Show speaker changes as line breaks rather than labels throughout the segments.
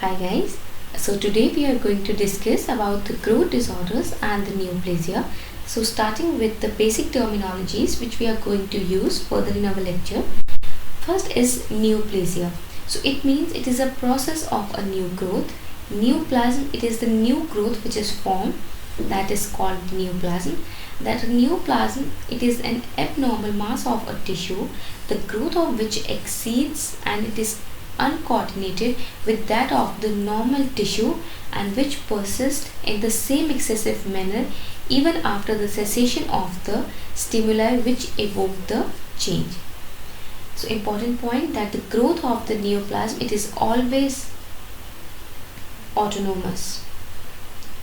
Hi guys, so today we are going to discuss about the growth disorders and the neoplasia. So starting with the basic terminologies which we are going to use further in our lecture. First is neoplasia. So it means it is a process of a new growth. Neoplasm, it is the new growth which is formed, that is called neoplasm. That neoplasm, it is an abnormal mass of a tissue, the growth of which exceeds and it is uncoordinated with that of the normal tissue and which persists in the same excessive manner even after the cessation of the stimuli which evoke the change. So important point that the growth of the neoplasm, it is always autonomous.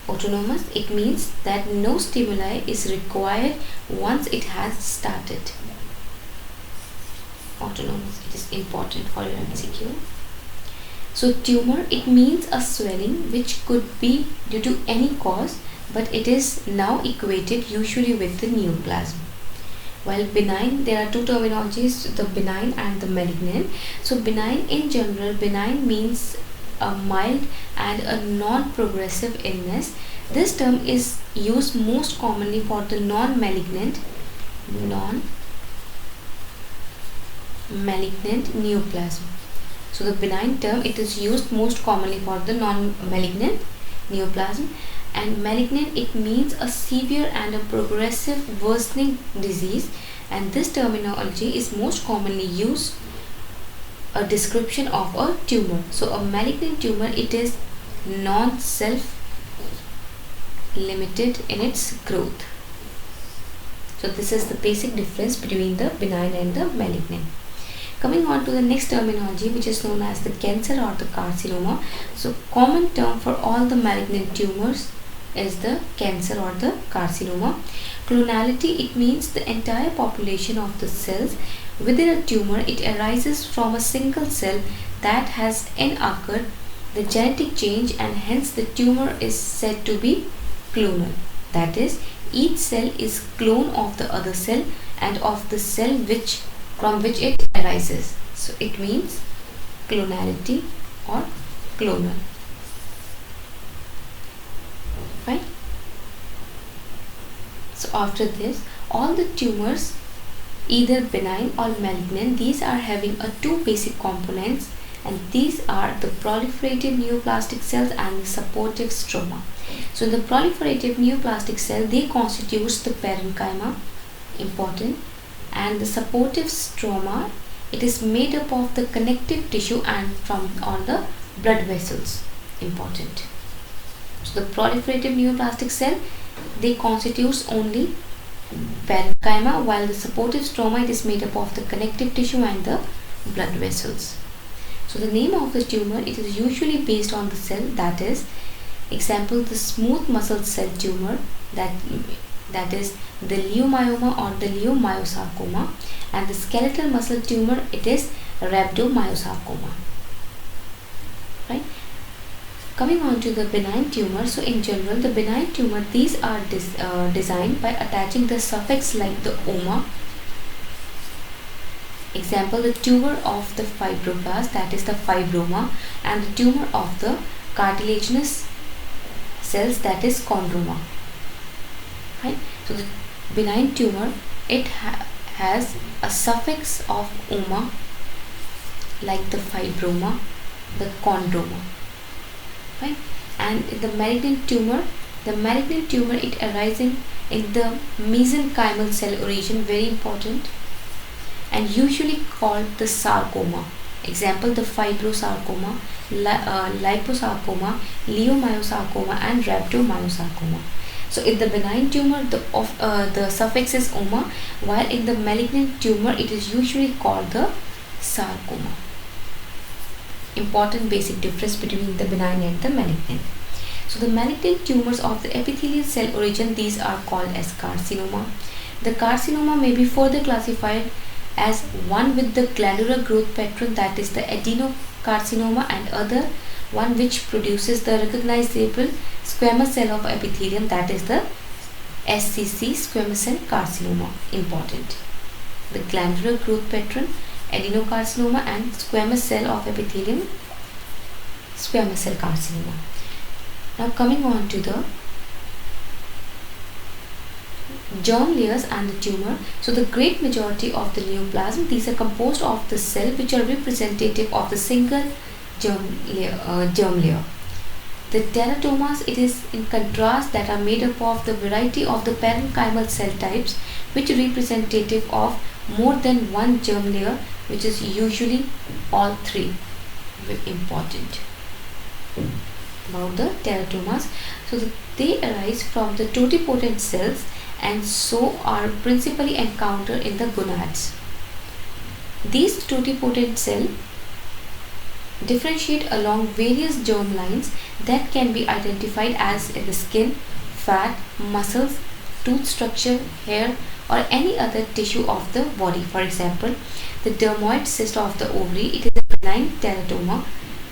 Autonomous, it means that no stimuli is required once it has started. Autonomous, it is important for your MCQ. So tumor, it means a swelling which could be due to any cause, but it is now equated usually with the neoplasm. While benign, there are two terminologies, the benign and the malignant. So benign, in general, benign means a mild and a non-progressive illness. This term is used most commonly for the non-malignant neoplasm. So the benign term, it is used most commonly for the non-malignant neoplasm, and malignant, it means a severe and a progressive worsening disease, and this terminology is most commonly used a description of a tumor. So a malignant tumor, it is non-self limited in its growth. So this is the basic difference between the benign and the malignant. Coming on to the next terminology, which is known as the cancer or the carcinoma. So common term for all the malignant tumors is the cancer or the carcinoma. Clonality, it means the entire population of the cells within a tumor, it arises from a single cell that has occurred the genetic change, and hence the tumor is said to be clonal. That is, each cell is clone of the other cell and of the cell from which it arises. So it means clonality or clonal. Fine. So after this, all the tumors, either benign or malignant, these are having two basic components, and these are the proliferative neoplastic cells and the supportive stroma. So the proliferative neoplastic cell, they constitutes the parenchyma, important, and the supportive stroma, it is made up of the connective tissue and from all the blood vessels, important. So the proliferative neoplastic cell, they constitutes only parenchyma, while the supportive stroma, it is made up of the connective tissue and the blood vessels. So the name of the tumor, it is usually based on the cell, that is, example, the smooth muscle cell tumor, that is the leiomyoma or the leiomyosarcoma, and the skeletal muscle tumor, it is rhabdomyosarcoma. Right. Coming on to the benign tumor. So in general, the benign tumor, these are designed by attaching the suffix like the oma. Example, the tumor of the fibroblast, that is the fibroma, and the tumor of the cartilaginous cells, that is chondroma. Right. So the benign tumor, it has a suffix of oma like the fibroma, the chondroma. Right. And the malignant tumor, it arising in the mesenchymal cell origin, very important, and usually called the sarcoma. Example, the fibrosarcoma, liposarcoma, leiomyosarcoma, and rhabdomyosarcoma. So in the benign tumor, the suffix is oma, while in the malignant tumor, it is usually called the sarcoma. Important basic difference between the benign and the malignant. So the malignant tumors of the epithelial cell origin, these are called as carcinoma. The carcinoma may be further classified as one with the glandular growth pattern, that is the adenocarcinoma, and other one which produces the recognizable squamous cell of epithelium, that is the SCC, squamous cell carcinoma. Important. The glandular growth pattern, adenocarcinoma, and squamous cell of epithelium, squamous cell carcinoma. Now coming on to the germ layers and the tumor. So the great majority of the neoplasm, these are composed of the cell which are representative of the single germ layer. The teratomas, it is in contrast, that are made up of the variety of the parenchymal cell types which are representative of more than one germ layer, which is usually all three. Very important about the teratomas. So they arise from the totipotent cells and so are principally encountered in the gonads. These totipotent cells differentiate along various germ lines that can be identified as in the skin, fat, muscles, tooth structure, hair, or any other tissue of the body. For example, the dermoid cyst of the ovary, it is a benign teratoma.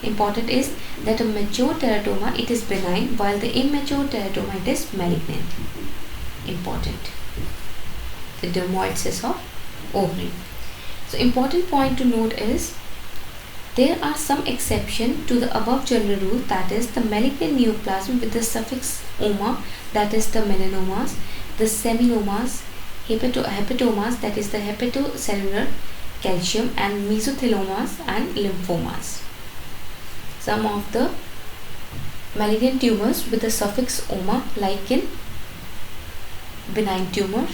Important is that a mature teratoma, it is benign, while the immature teratoma, it is malignant. Important. The dermoid cyst of ovary. So important point to note is there are some exceptions to the above general rule, that is the malignant neoplasm with the suffix "oma", that is the melanomas, the seminomas, hepatomas, that is the hepatocellular calcium, and mesotheliomas and lymphomas. Some of the malignant tumors with the suffix "oma", like in benign tumor.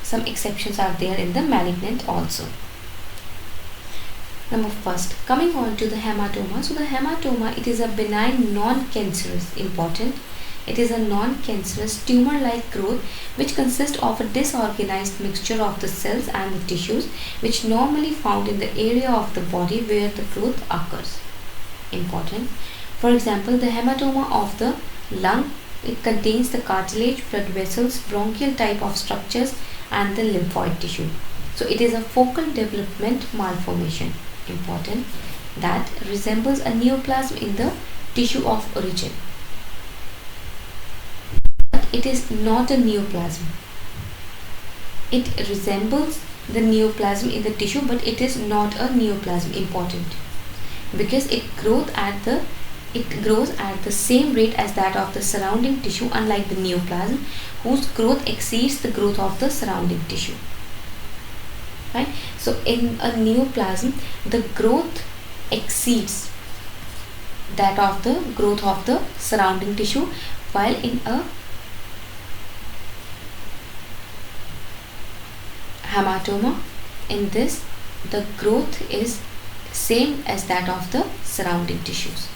Some exceptions are there in the malignant also. Number first, coming on to the hematoma. So the hematoma, it is a benign non-cancerous, important. It is a non-cancerous tumor-like growth which consists of a disorganized mixture of the cells and the tissues, which normally found in the area of the body where the growth occurs. Important. For example, the hematoma of the lung, it contains the cartilage, blood vessels, bronchial type of structures, and the lymphoid tissue. So it is a focal development malformation, important, that resembles a neoplasm in the tissue of origin. But it is not a neoplasm. It resembles the neoplasm in the tissue, but it is not a neoplasm, important, because it grows at the same rate as that of the surrounding tissue, unlike the neoplasm whose growth exceeds the growth of the surrounding tissue. Right? So in a neoplasm, the growth exceeds that of the growth of the surrounding tissue, while in a hematoma, in this the growth is same as that of the surrounding tissues.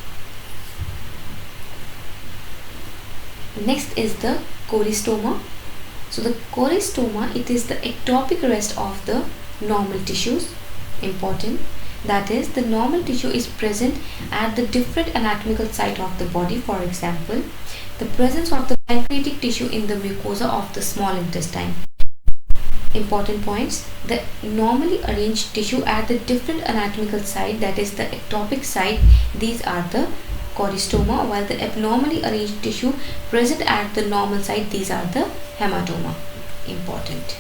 Next is the choristoma. So the choristoma, it is the ectopic rest of the normal tissues, important, that is the normal tissue is present at the different anatomical site of the body. For example, the presence of the pancreatic tissue in the mucosa of the small intestine. Important points, the normally arranged tissue at the different anatomical site, that is the ectopic site, these are the choristoma, while the abnormally arranged tissue present at the normal site, these are the hematoma, important.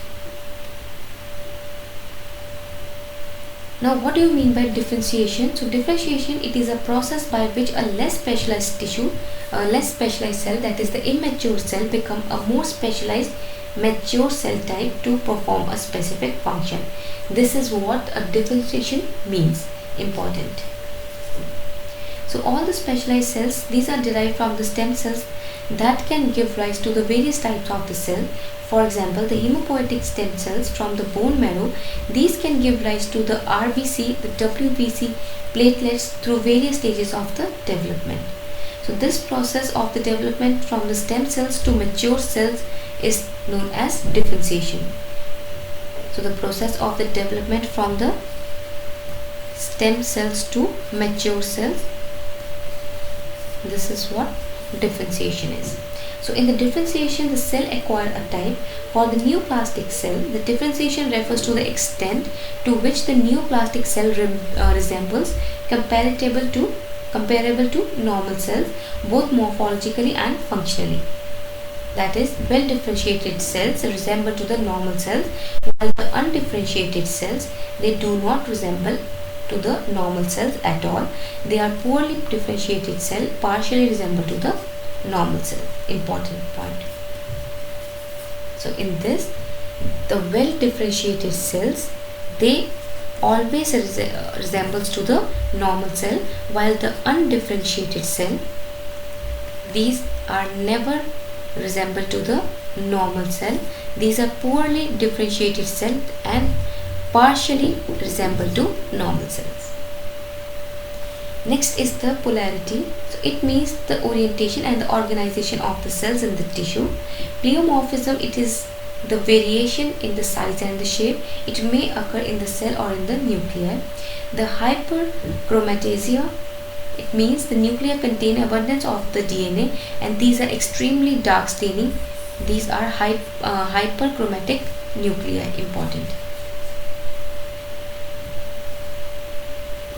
Now what do you mean by differentiation? So differentiation, it is a process by which a less specialized tissue, a less specialized cell, that is the immature cell, become a more specialized mature cell type to perform a specific function. This is what a differentiation means, important. So all the specialized cells, these are derived from the stem cells that can give rise to the various types of the cell. For example, the hemopoietic stem cells from the bone marrow, these can give rise to the RBC, the WBC platelets through various stages of the development. So this process of the development from the stem cells to mature cells is known as differentiation. So the process of the development from the stem cells to mature cells, this is what differentiation is. So in the differentiation, the cell acquire a type. For the neoplastic cell, the differentiation refers to the extent to which the neoplastic cell resembles comparable to normal cells, both morphologically and functionally. That is, well differentiated cells resemble to the normal cells, while the undifferentiated cells, they do not resemble to the normal cells at all. They are poorly differentiated cell, partially resemble to the normal cell. Important point. So in this, the well differentiated cells, they always resembles to the normal cell, while the undifferentiated cell, these are never resemble to the normal cell. These are poorly differentiated cells and partially resemble to normal cells. Next is the polarity. So it means the orientation and the organization of the cells in the tissue. Pleomorphism, it is the variation in the size and the shape. It may occur in the cell or in the nuclei. The hyperchromatasia, it means the nuclei contain abundance of the DNA, and these are extremely dark staining. These are hyperchromatic nuclei. Important.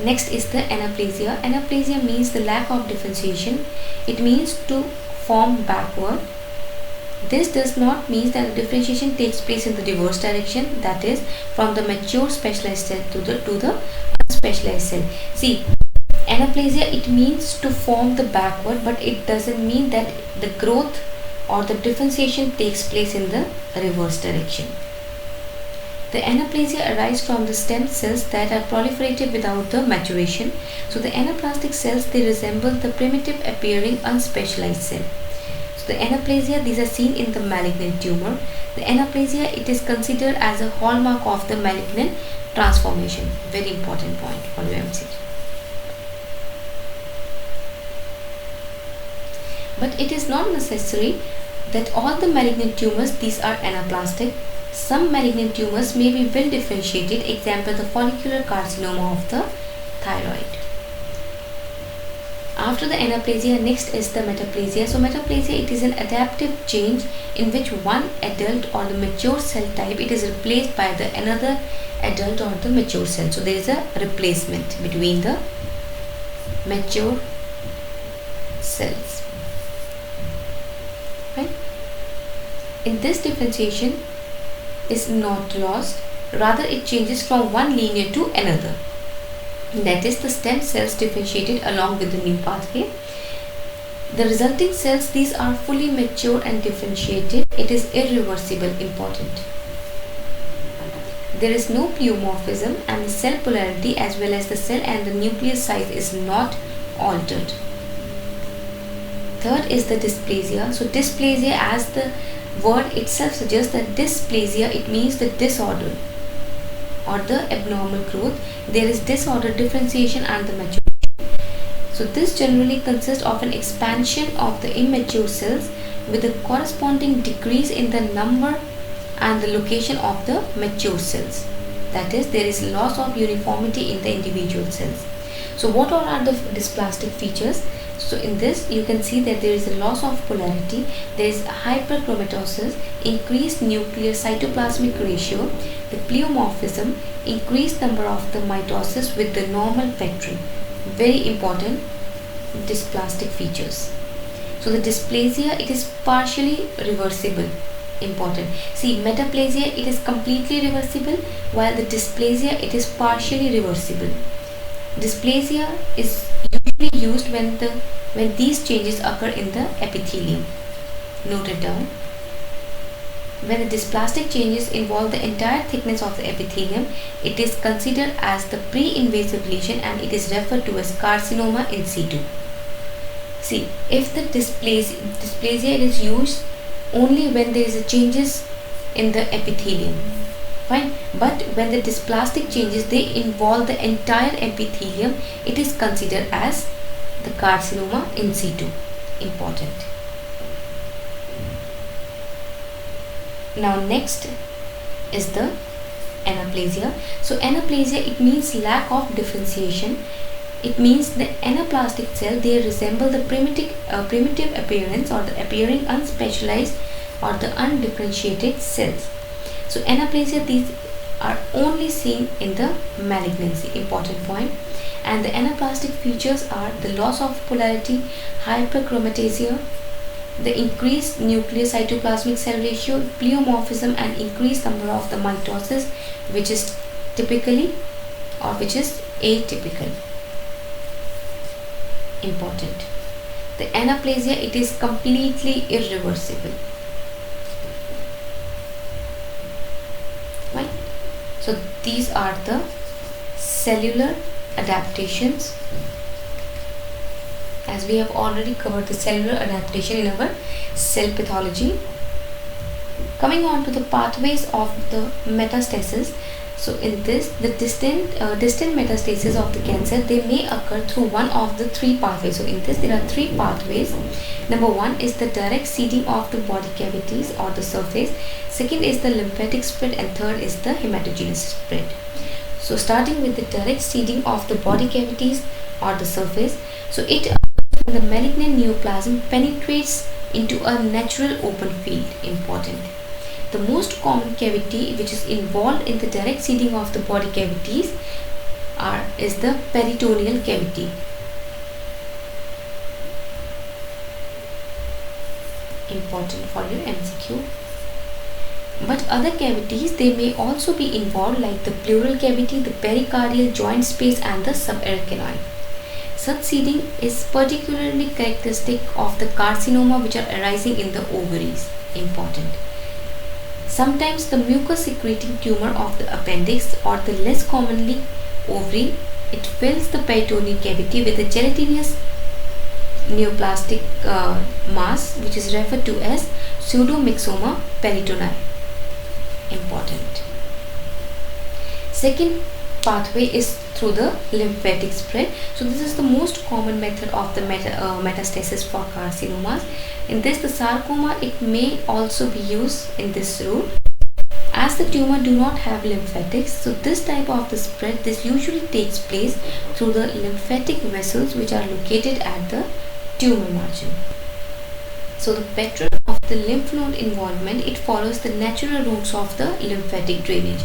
Next is the anaplasia. Anaplasia means the lack of differentiation. It means to form backward. This does not mean that the differentiation takes place in the reverse direction, that is from the mature specialized cell to the unspecialized cell. See, anaplasia, it means to form the backward, but it doesn't mean that the growth or the differentiation takes place in the reverse direction. The anaplasia arises from the stem cells that are proliferated without the maturation. So the anaplastic cells, they resemble the primitive appearing unspecialized cell. So the anaplasia, these are seen in the malignant tumor. The anaplasia, it is considered as a hallmark of the malignant transformation. Very important point for your MCQ. But it is not necessary that all the malignant tumors, these are anaplastic. Some malignant tumors may be well differentiated. Example, the follicular carcinoma of the thyroid. After the anaplasia, next is the metaplasia. So metaplasia, it is an adaptive change in which one adult or the mature cell type, it is replaced by the another adult or the mature cell. So there is a replacement between the mature cells. Right? In this, differentiation is not lost, rather it changes from one lineage to another. That is, the stem cells differentiated along with the new pathway. The resulting cells, these are fully mature and differentiated. It is irreversible. Important. There is no pleomorphism, and the cell polarity as well as the cell and the nucleus size is not altered. Third is the dysplasia. So dysplasia, as the word itself suggests, that dysplasia, it means the disorder or the abnormal growth. There is disordered differentiation and the maturation. So this generally consists of an expansion of the immature cells with a corresponding decrease in the number and the location of the mature cells. That is, there is loss of uniformity in the individual cells. So what all are the dysplastic features? So in this, you can see that there is a loss of polarity, there is hyperchromatosis, increased nuclear cytoplasmic ratio, the pleomorphism, increased number of the mitosis with the normal pattern. Very important dysplastic features. So the dysplasia, it is partially reversible. Important. See, metaplasia, it is completely reversible, while the dysplasia, it is partially reversible. Dysplasia is usually used when these changes occur in the epithelium. Note it down. When the dysplastic changes involve the entire thickness of the epithelium, it is considered as the pre-invasive lesion and it is referred to as carcinoma in situ. See, if the dysplasia is used only when there is a changes in the epithelium, fine. But when the dysplastic changes, they involve the entire epithelium, it is considered as the carcinoma in situ. Important. Now next is the anaplasia. So anaplasia, it means lack of differentiation. It means the anaplastic cell, they resemble the primitive appearance or the appearing unspecialized or the undifferentiated cells. So anaplasia, these are only seen in the malignancy. Important point. And the anaplastic features are the loss of polarity, hyperchromatasia, the increased nuclear cytoplasmic cell ratio, pleomorphism, and increased number of the mitosis, which is typically or which is atypical. Important. The anaplasia, it is completely irreversible. Right? So these are the cellular adaptations, as we have already covered the cellular adaptation in our cell pathology. Coming on to the pathways of the metastasis. So in this, the distant metastasis of the cancer, they may occur through one of the three pathways. So in this, there are three pathways. Number one is the direct seeding of the body cavities or the surface. Second is the lymphatic spread, and third is the hematogenous spread. So starting with the direct seeding of the body cavities or the surface. So it occurs when the malignant neoplasm penetrates into a natural open field. Important. The most common cavity which is involved in the direct seeding of the body cavities is the peritoneal cavity. Important for your MCQ. But other cavities, they may also be involved, like the pleural cavity, the pericardial joint space, and the subarachnoid. Such seeding is particularly characteristic of the carcinoma which are arising in the ovaries. Important. Sometimes the mucus secreting tumor of the appendix, or the less commonly ovary, it fills the peritoneal cavity with a gelatinous neoplastic mass which is referred to as pseudomyxoma peritonei. Important. Second pathway is through the lymphatic spread. So this is the most common method of the metastasis for carcinomas. In this, the sarcoma, it may also be used in this route, as the tumor do not have lymphatics. So this type of the spread, this usually takes place through the lymphatic vessels which are located at the tumor margin. So the pattern of the lymph node involvement, it follows the natural routes of the lymphatic drainage.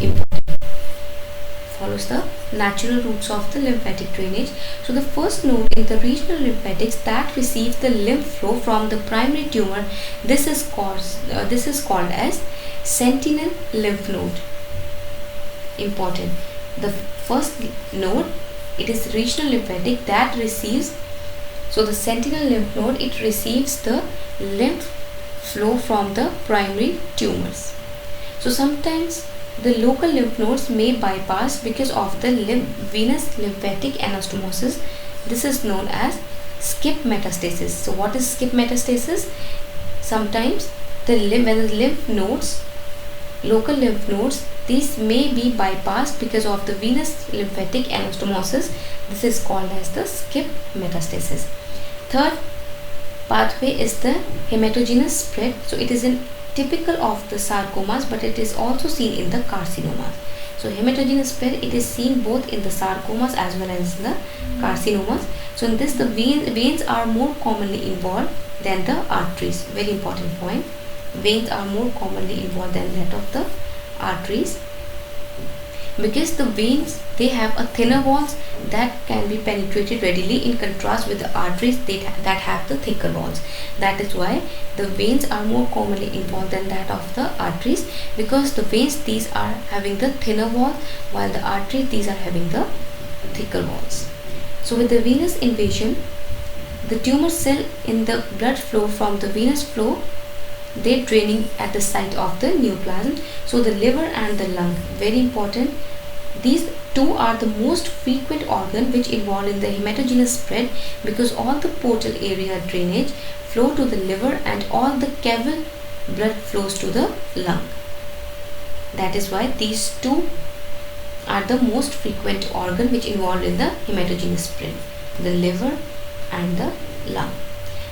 Follows the natural routes of the lymphatic drainage. So the first node in the regional lymphatics that receives the lymph flow from the primary tumor, this is called as sentinel lymph node. Important. The first node, it is regional lymphatic that receives. So the sentinel lymph node, it receives the lymph flow from the primary tumors. So sometimes the local lymph nodes may bypass because of the venous lymphatic anastomosis. This is known as skip metastasis. So what is skip metastasis? Sometimes when the lymph nodes, local lymph nodes, these may be bypassed because of the venous lymphatic anastomosis. This is called as the skip metastasis. Third pathway is the hematogenous spread. So it is typical of the sarcomas, but it is also seen in the carcinomas. So hematogenous spread, it is seen both in the sarcomas as well as the carcinomas. So in this, the veins are more commonly involved than the arteries. Very important point. Veins are more commonly involved than that of the arteries, because the veins, they have a thinner walls that can be penetrated readily, in contrast with the arteries that have the thicker walls. That is why the veins are more commonly involved than that of the arteries, because the veins, these are having the thinner wall, while the arteries, these are having the thicker walls. So with the venous invasion, the tumor cell in the blood flow from the venous flow, they draining at the site of the neoplasm. So the liver and the lung, very important. These two are the most frequent organ which involved in the hematogenous spread, because all the portal area drainage flow to the liver and all the caval blood flows to the lung. That is why these two are the most frequent organ which involved in the hematogenous spread, the liver and the lung.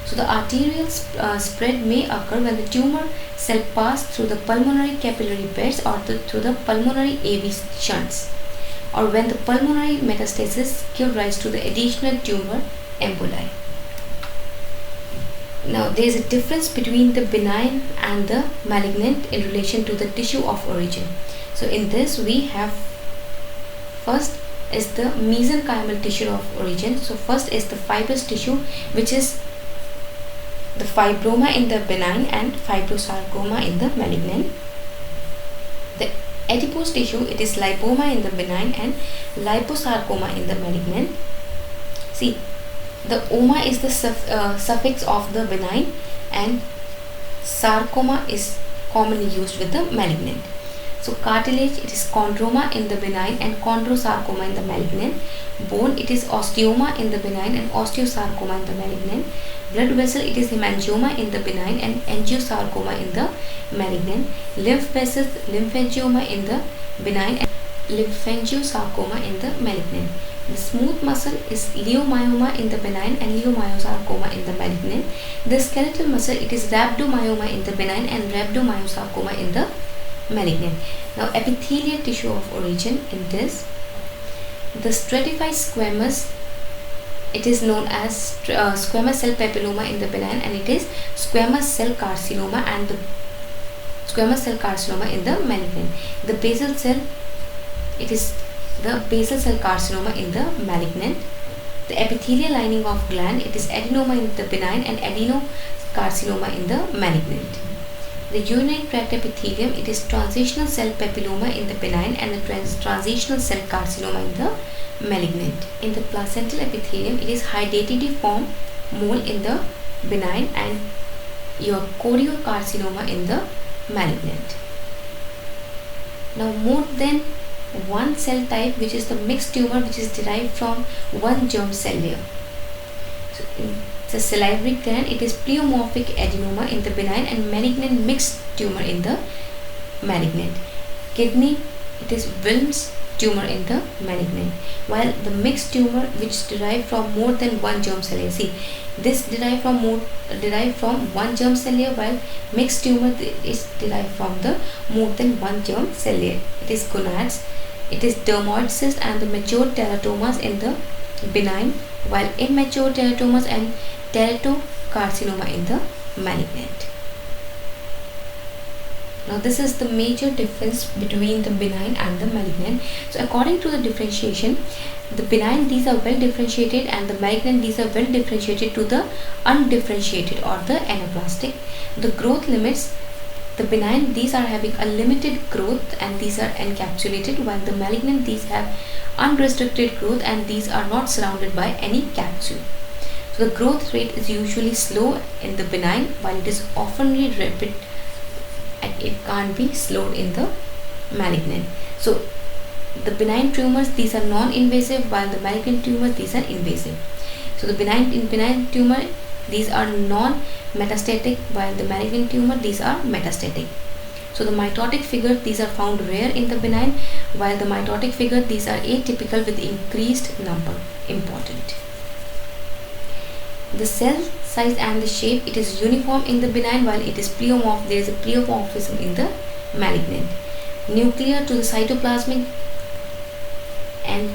So the arterial spread may occur when the tumor cell pass through the pulmonary capillary beds or through the pulmonary AV shunts, or when the pulmonary metastasis give rise to the additional tumor emboli. Now there is a difference between the benign and the malignant in relation to the tissue of origin. So in this, we have first is the mesenchymal tissue of origin. So first is the fibrous tissue, which is the fibroma in the benign and fibrosarcoma in the malignant. The Adipose tissue, it is lipoma in the benign and liposarcoma in the malignant. See, the oma is the suffix of the benign and sarcoma is commonly used with the malignant. So cartilage, it is chondroma in the benign and chondrosarcoma in the malignant. Bone, it is osteoma in the benign and osteosarcoma in the malignant. Blood vessel, it is hemangioma in the benign and angiosarcoma in the malignant. Lymph vessels, lymphangioma in the benign and lymphangiosarcoma in the malignant. The smooth muscle is leiomyoma in the benign and leiomyosarcoma in the malignant. The skeletal muscle, it is rhabdomyoma in the benign and rhabdomyosarcoma in the malignant. Now epithelial tissue of origin in this, the stratified squamous, it is known as squamous cell papilloma in the benign and it is squamous cell carcinoma and the squamous cell carcinoma in the malignant. The basal cell, it is the basal cell carcinoma in the malignant. The epithelial lining of gland, it is adenoma in the benign and adenocarcinoma in the malignant. The urinary tract epithelium, it is transitional cell papilloma in the benign and the transitional cell carcinoma in the malignant. In the placental epithelium, it is hydatidiform mole in the benign and your choriocarcinoma in the malignant. Now more than one cell type, which is the mixed tumor, which is derived from one germ cell layer. So in the salivary gland, it is pleomorphic adenoma in the benign and malignant mixed tumor in the malignant. Kidney, it is Wilms tumor in the malignant, while the mixed tumor which derived from more than one germ cell layer. See, this derived from one germ cell layer, while mixed tumor is derived from the more than one germ cell layer. It is gonads, it is dermoid cyst and the mature teratomas in the benign, while immature teratomas and teratocarcinoma in the malignant. Now this is the major difference between the benign and the malignant. So according to the differentiation, the benign, these are well differentiated and the malignant, these are well differentiated to the undifferentiated or the anaplastic. The growth limits, the benign, these are having a limited growth and these are encapsulated, while the malignant, these have unrestricted growth and these are not surrounded by any capsule. So the growth rate is usually slow in the benign, while it is oftenly rapid and it can't be slowed in the malignant. So the benign tumors, these are non-invasive, while the malignant tumors, these are invasive. So the benign tumor, these are non-metastatic, while the malignant tumor, these are metastatic. So the mitotic figure, these are found rare in the benign, while the mitotic figure, these are atypical with increased number. Important. The cell size and the shape, it is uniform in the benign, while it is pleomorph, there is a pleomorphism in the malignant. Nuclear to the cytoplasmic and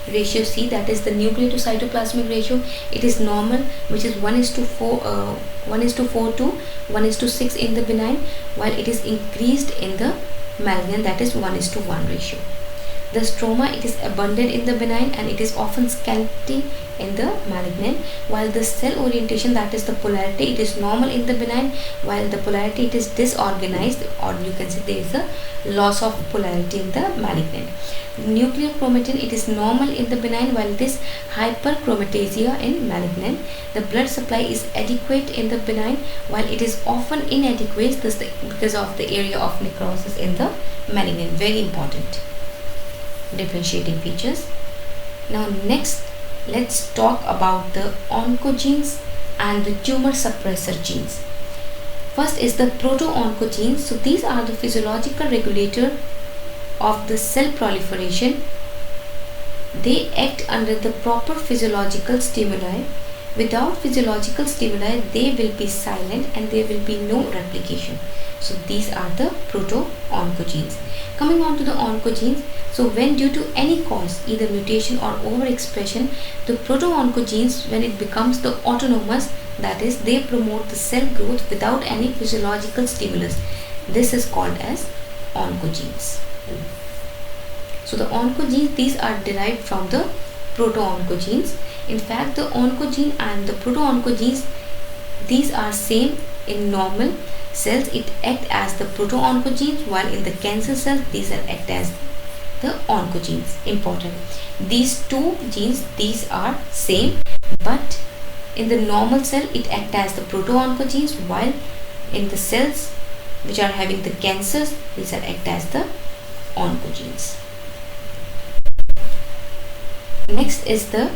ratio C, that is the nuclear to cytoplasmic ratio, it is normal, which is 1:4 to 1:6 in the benign, while it is increased in the malignant, that is 1:1 ratio. The stroma, it is abundant in the benign and it is often scanty in the malignant, while the cell orientation, that is the polarity, it is normal in the benign, while the polarity, it is disorganized, or you can say there is a loss of polarity in the malignant. Nuclear chromatin, it is normal in the benign, while this hyperchromatasia in malignant. The blood supply is adequate in the benign, while it is often inadequate because of the area of necrosis in the malignant. Very important differentiating features. Now next, let's talk about the oncogenes and the tumor suppressor genes. First is the proto-oncogenes. So these are the physiological regulator of the cell proliferation. They act under the proper physiological stimuli. Without physiological stimuli, they will be silent and there will be no replication. So these are the proto-oncogenes. Coming on to the oncogenes, so when due to any cause, either mutation or overexpression, the proto-oncogenes, when it becomes the autonomous, that is, they promote the cell growth without any physiological stimulus. This is called as oncogenes. So the oncogenes, these are derived from the proto-oncogenes. In fact, the oncogene and the proto-oncogenes, these are same in normal, cells it act as the proto-oncogenes, while in the cancer cells these are act as the oncogenes. Important. These two genes, these are same, but in the normal cell it act as the proto-oncogenes, while in the cells which are having the cancers, these are act as the oncogenes. Next is the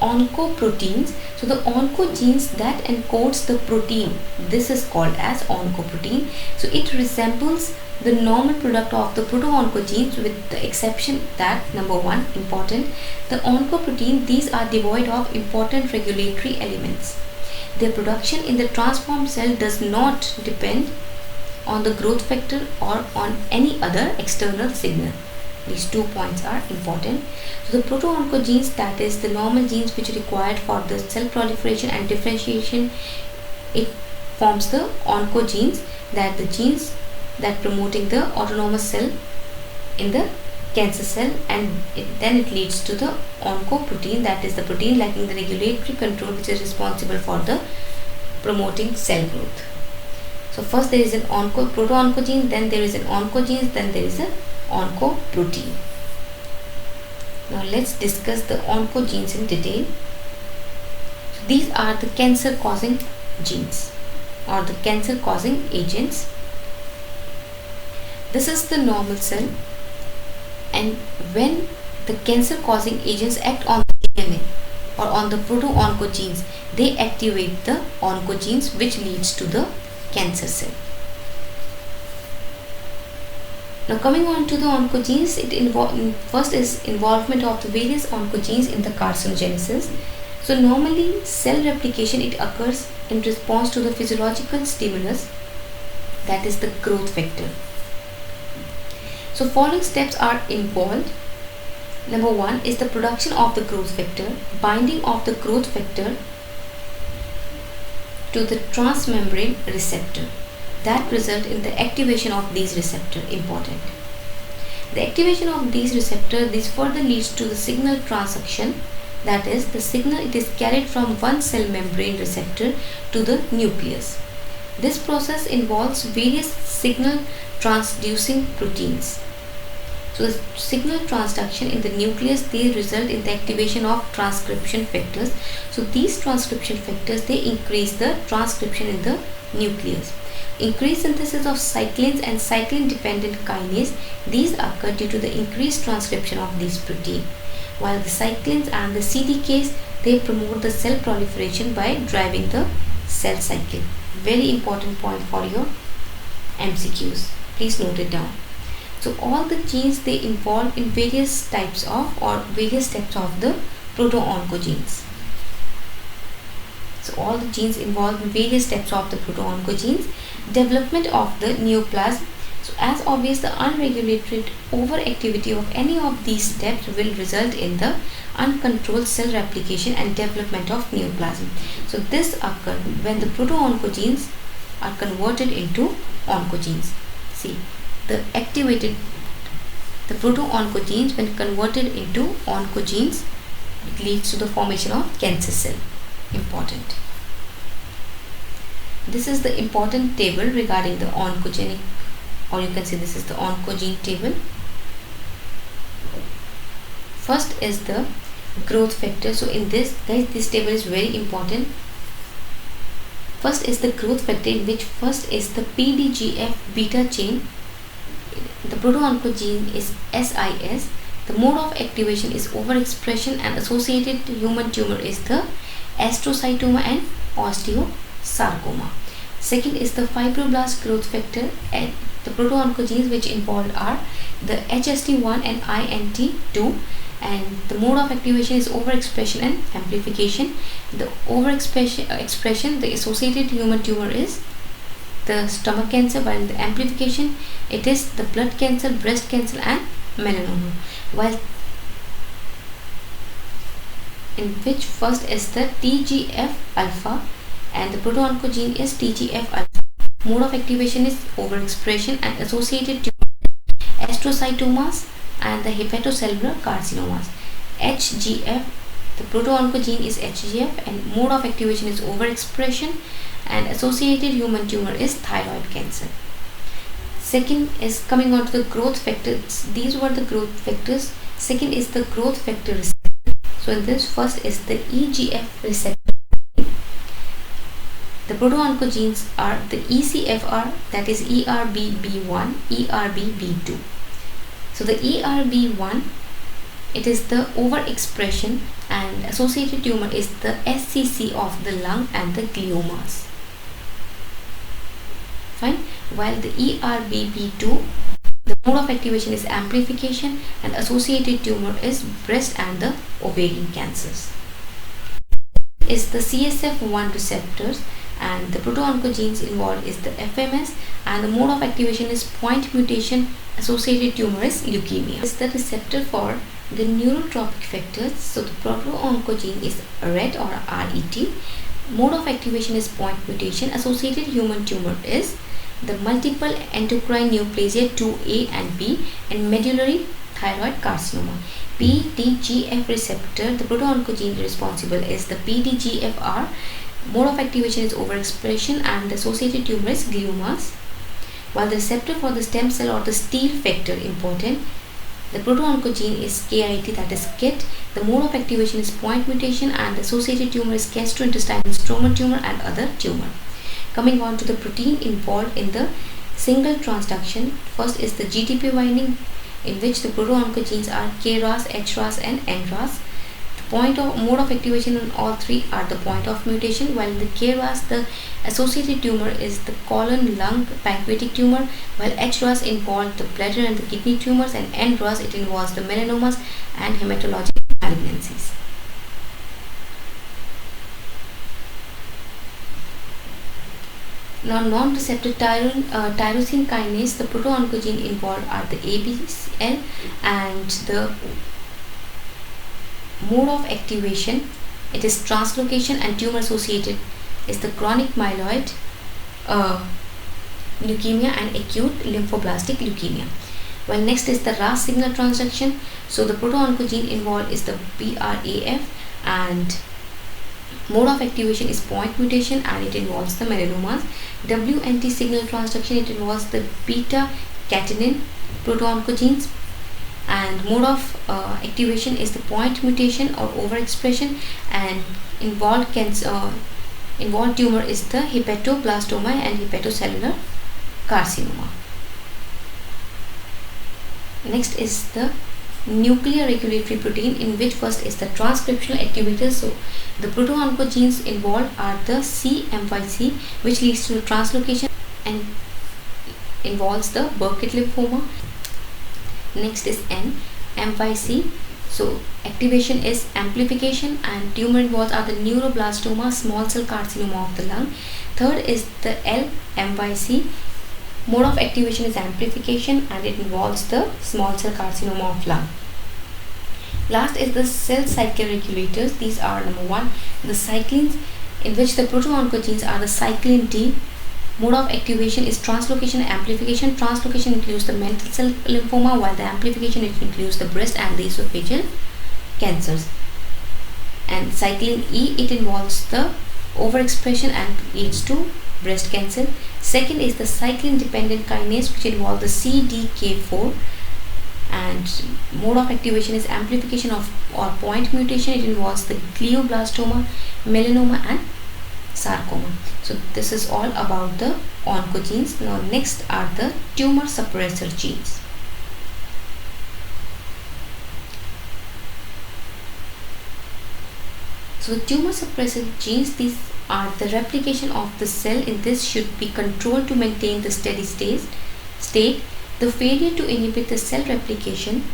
oncoproteins. So the oncogenes that encodes the protein, this is called as oncoprotein. So it resembles the normal product of the proto-oncogenes, with the exception that number one, important, the oncoprotein, these are devoid of important regulatory elements. Their production in the transformed cell does not depend on the growth factor or on any other external signal. These 2 points are important. So the proto-oncogenes, that is the normal genes which are required for the cell proliferation and differentiation, it forms the oncogenes, that the genes that promoting the autonomous cell in the cancer cell, and then it leads to the oncoprotein, that is the protein lacking the regulatory control which is responsible for the promoting cell growth. So first there is an proto-oncogene, then there is an oncogenes, then there is a oncoprotein. Now let's discuss the oncogenes in detail. So these are the cancer causing genes or the cancer causing agents. This is the normal cell, and when the cancer causing agents act on the DNA or on the proto-oncogenes, they activate the oncogenes which leads to the cancer cell. Now coming on to the oncogenes, first is involvement of the various oncogenes in the carcinogenesis. So normally cell replication, it occurs in response to the physiological stimulus, that is the growth factor. So following steps are involved. Number one is the production of the growth factor, binding of the growth factor to the transmembrane receptor, that result in the activation of these receptors. Important. The activation of these receptors, this further leads to the signal transduction, that is the signal it is carried from one cell membrane receptor to the nucleus. This process involves various signal transducing proteins. So the signal transduction in the nucleus, they result in the activation of transcription factors. So these transcription factors, they increase the transcription in the nucleus. Increased synthesis of cyclins and cyclin dependent kinase, these occur due to the increased transcription of these protein, while the cyclins and the CDKs, they promote the cell proliferation by driving the cell cycle. Very important point for your MCQs. Please note it down. So all the genes, they involve in various types of or various steps of the proto-oncogenes. So all the genes involved in various steps of the proto-oncogenes. Development of the neoplasm. So as obvious, the unregulated overactivity of any of these steps will result in the uncontrolled cell replication and development of neoplasm. So this occurs when the proto-oncogenes are converted into oncogenes. See, the proto-oncogenes, when converted into oncogenes, it leads to the formation of cancer cell. Important. This is the important table regarding the oncogenic, or you can say this is the oncogene table. First is the growth factor. So in this, guys, this table is very important. First is the growth factor, in which first is the PDGF beta chain. The proto-oncogene is SIS. The mode of activation is overexpression, and associated human tumor is the astrocytoma and osteosarcoma. Second is the fibroblast growth factor, and the proto-oncogenes which involved are the HST1 and INT2, and the mode of activation is overexpression and amplification. The overexpression, the associated human tumor is the stomach cancer, while the amplification, it is the blood cancer, breast cancer and melanoma. While in which first is the TGF alpha, and the proto-oncogene is TGF alpha. Mode of activation is overexpression and associated astrocytomas and the hepatocellular carcinomas. HGF, The proto-oncogene is HGF and mode of activation is overexpression, and associated human tumor is thyroid cancer. Second is coming on to the growth factors. These were the growth factors. Second is the growth factor receptor. So in this, first is the EGF receptor. The proto-oncogenes are the ECFR, that is ERBB1, ERBB2. So the ERB1, it is the overexpression, and associated tumor is the SCC of the lung and the gliomas. Fine. While the ERBB2, the mode of activation is amplification, and associated tumor is breast and the ovarian cancers. Is the CSF1 receptors, and the proto-oncogenes involved is the FMS, and the mode of activation is point mutation. Associated tumor is leukemia. Is the receptor for the neurotropic factors. So the proto-oncogene is RET or RET. Mode of activation is point mutation. Associated human tumor is the multiple endocrine neoplasia 2A and B, and medullary thyroid carcinoma. PDGF receptor, the proto-oncogene responsible is the PDGFR. Mode of activation is overexpression, and the associated tumor is gliomas. While the receptor for the stem cell or the steal factor important, the proto-oncogene is KIT, that is KIT. The mode of activation is point mutation, and the associated tumor is gastrointestinal stromal tumor and other tumor. Coming on to the protein involved in the single transduction, first is the GTP binding, in which the proto-oncogenes are KRAS, HRAS and NRAS. The mode of activation in all three are the point of mutation. While the KRAS, the associated tumor is the colon, lung, pancreatic tumor, while HRAS involved the bladder and the kidney tumors, and NRAS, it involves the melanomas and hematologic malignancies. Now, non-receptor tyrosine kinase, the proto-oncogene involved are the ABCL, and the mode of activation, it is translocation, and tumor associated is the chronic myeloid leukemia and acute lymphoblastic leukemia. Well, next is the RAS signal transduction. So the proto-oncogene involved is the BRAF, and mode of activation is point mutation, and it involves the melanomas. WNT signal transduction, it involves the beta catenin proto-oncogenes, and mode of activation is the point mutation or overexpression, and involved tumor is the hepatoblastoma and hepatocellular carcinoma. Next is the nuclear regulatory protein, in which first is the transcriptional activators. So the proto-oncogenes involved are the CMYC, which leads to translocation and involves the Burkitt lymphoma. Next is MYC. So activation is amplification, and tumor involved are the neuroblastoma, small cell carcinoma of the lung. Third is the LMYC. Mode of activation is amplification, and it involves the small cell carcinoma of lung. Last is the cell cycle regulators. These are number 1, the cyclins, in which the proto-oncogenes are the cyclin D. Mode of activation is translocation and amplification. Translocation includes the mantle cell lymphoma, while the amplification, it includes the breast and the esophageal cancers. And cyclin E, it involves the overexpression and leads to breast cancer. Second is the cyclin dependent kinase, which involves the CDK4, and mode of activation is amplification of or point mutation. It involves the glioblastoma, melanoma and sarcoma. So this is all about the oncogenes. Now next are the tumor suppressor genes. So the tumor suppressor genes, these are the replication of the cell. In this should be controlled to maintain the steady state. The failure to inhibit the cell replication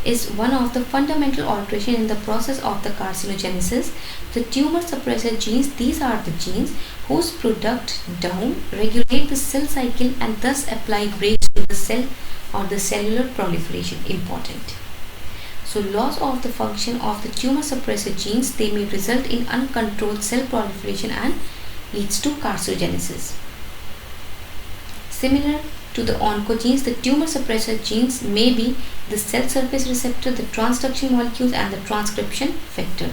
is one of the fundamental alterations in the process of the carcinogenesis. The tumor suppressor genes, these are the genes whose product down regulate the cell cycle and thus apply brakes to the cell or the cellular proliferation. Important. So loss of the function of the tumor suppressor genes, they may result in uncontrolled cell proliferation and leads to carcinogenesis. Similar to the oncogenes, the tumor suppressor genes may be the cell surface receptor, the transduction molecules and the transcription factor.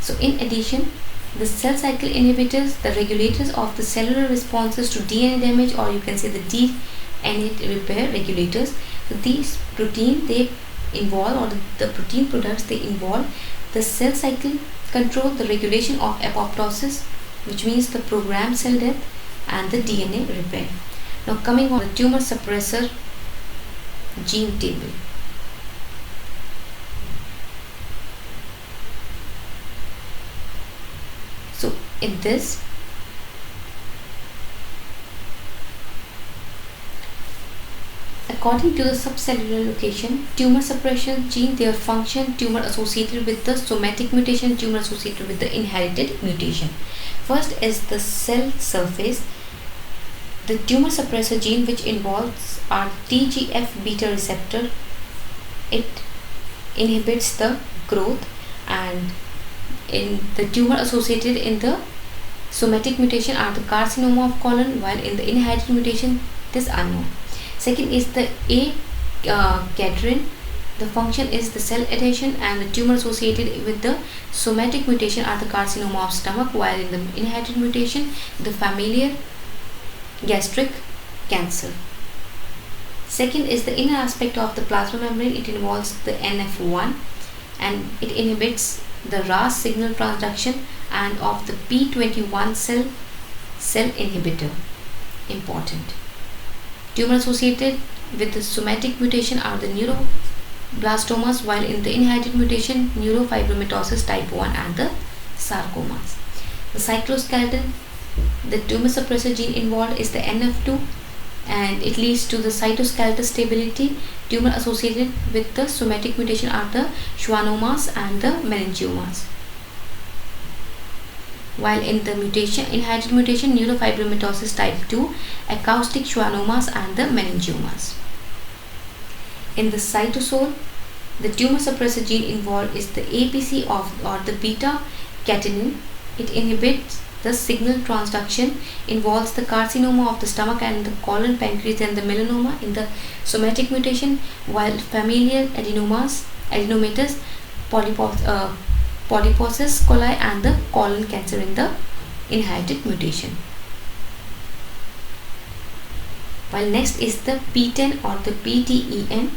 So in addition, the cell cycle inhibitors, the regulators of the cellular responses to DNA damage, or you can say the DNA repair regulators. So these protein they involve, or the protein products they involve the cell cycle control, the regulation of apoptosis, which means the programmed cell death, and the DNA repair. Now coming on the tumor suppressor gene table. So in this, according to the subcellular location, tumor suppression gene, their function, tumor associated with the somatic mutation, tumor associated with the inherited mutation. First is the cell surface. The tumor suppressor gene, which involves our TGF beta receptor, it inhibits the growth, and in the tumor associated in the somatic mutation are the carcinoma of colon, while in the inherited mutation it is unknown. Second is the cadherin. The function is the cell adhesion, and the tumor associated with the somatic mutation are the carcinoma of stomach, while in the inherited mutation the familial gastric cancer. Second is the inner aspect of the plasma membrane. It involves the NF1, and it inhibits the RAS signal transduction and of the P21 cell inhibitor. Important. Tumor associated with the somatic mutation are the neuroblastomas, while in the inherited mutation neurofibromatosis type 1 and the sarcomas. The cytoskeleton, the tumor suppressor gene involved is the NF2, and it leads to the cytoskeletal stability. Tumor associated with the somatic mutation are the schwannomas and the meningiomas, while in the inherited mutation neurofibromatosis type 2, acoustic schwannomas and the meningiomas. In the cytosol, the tumor suppressor gene involved is the APC or the beta catenin. It inhibits the signal transduction, involves the carcinoma of the stomach and the colon, pancreas, and the melanoma in the somatic mutation, while familial adenomatous polyposis coli and the colon cancer in the inherited mutation. While next is the PTEN or the PTEN.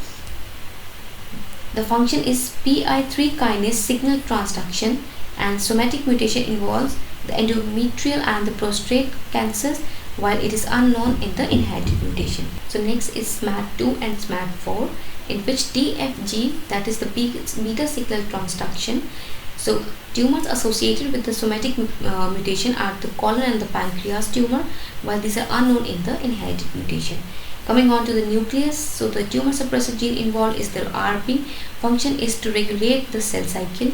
The function is PI3 kinase signal transduction, and somatic mutation involves the endometrial and the prostate cancers, while it is unknown in the inherited mutation. So next is SMAD2 and SMAD4, in which TFG, that is the beta signal transduction. So tumors associated with the somatic mutation are the colon and the pancreas tumor, while these are unknown in the inherited mutation. Coming on to the nucleus, so the tumor suppressor gene involved is the RB. Function is to regulate the cell cycle,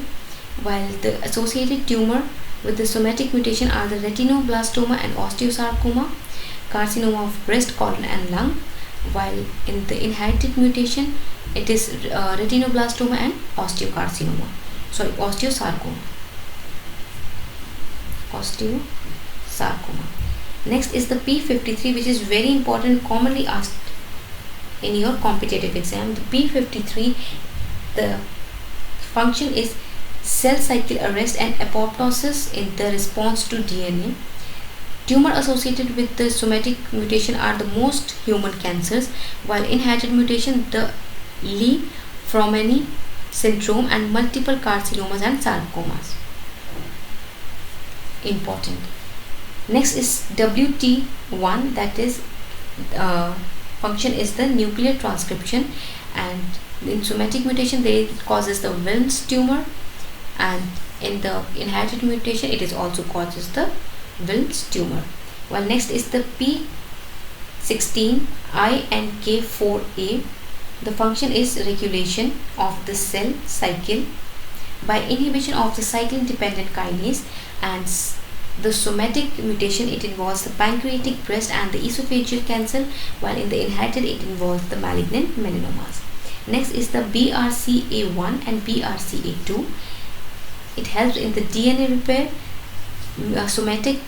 while the associated tumor with the somatic mutation are the retinoblastoma and osteosarcoma, carcinoma of breast, colon, and lung, while in the inherited mutation it is retinoblastoma and osteosarcoma. Next is the P53, which is very important, commonly asked in your competitive exam. The P53, the function is cell cycle arrest and apoptosis in the response to DNA. Tumor associated with the somatic mutation are the most human cancers, while inherited mutation the Li-Fraumeni syndrome and multiple carcinomas and sarcomas. Important. Next is WT1, that is function is the nuclear transcription, and in somatic mutation it causes the Wilms tumor, and in the inherited mutation it is also causes the Wilms tumor. While next is the P16INK4A. The function is regulation of the cell cycle by inhibition of the cyclin dependent kinase, and the somatic mutation it involves the pancreatic, breast, and the esophageal cancer, while in the inherited it involves the malignant melanomas. Next is the BRCA1 and BRCA2. It helps in the DNA repair. Somatic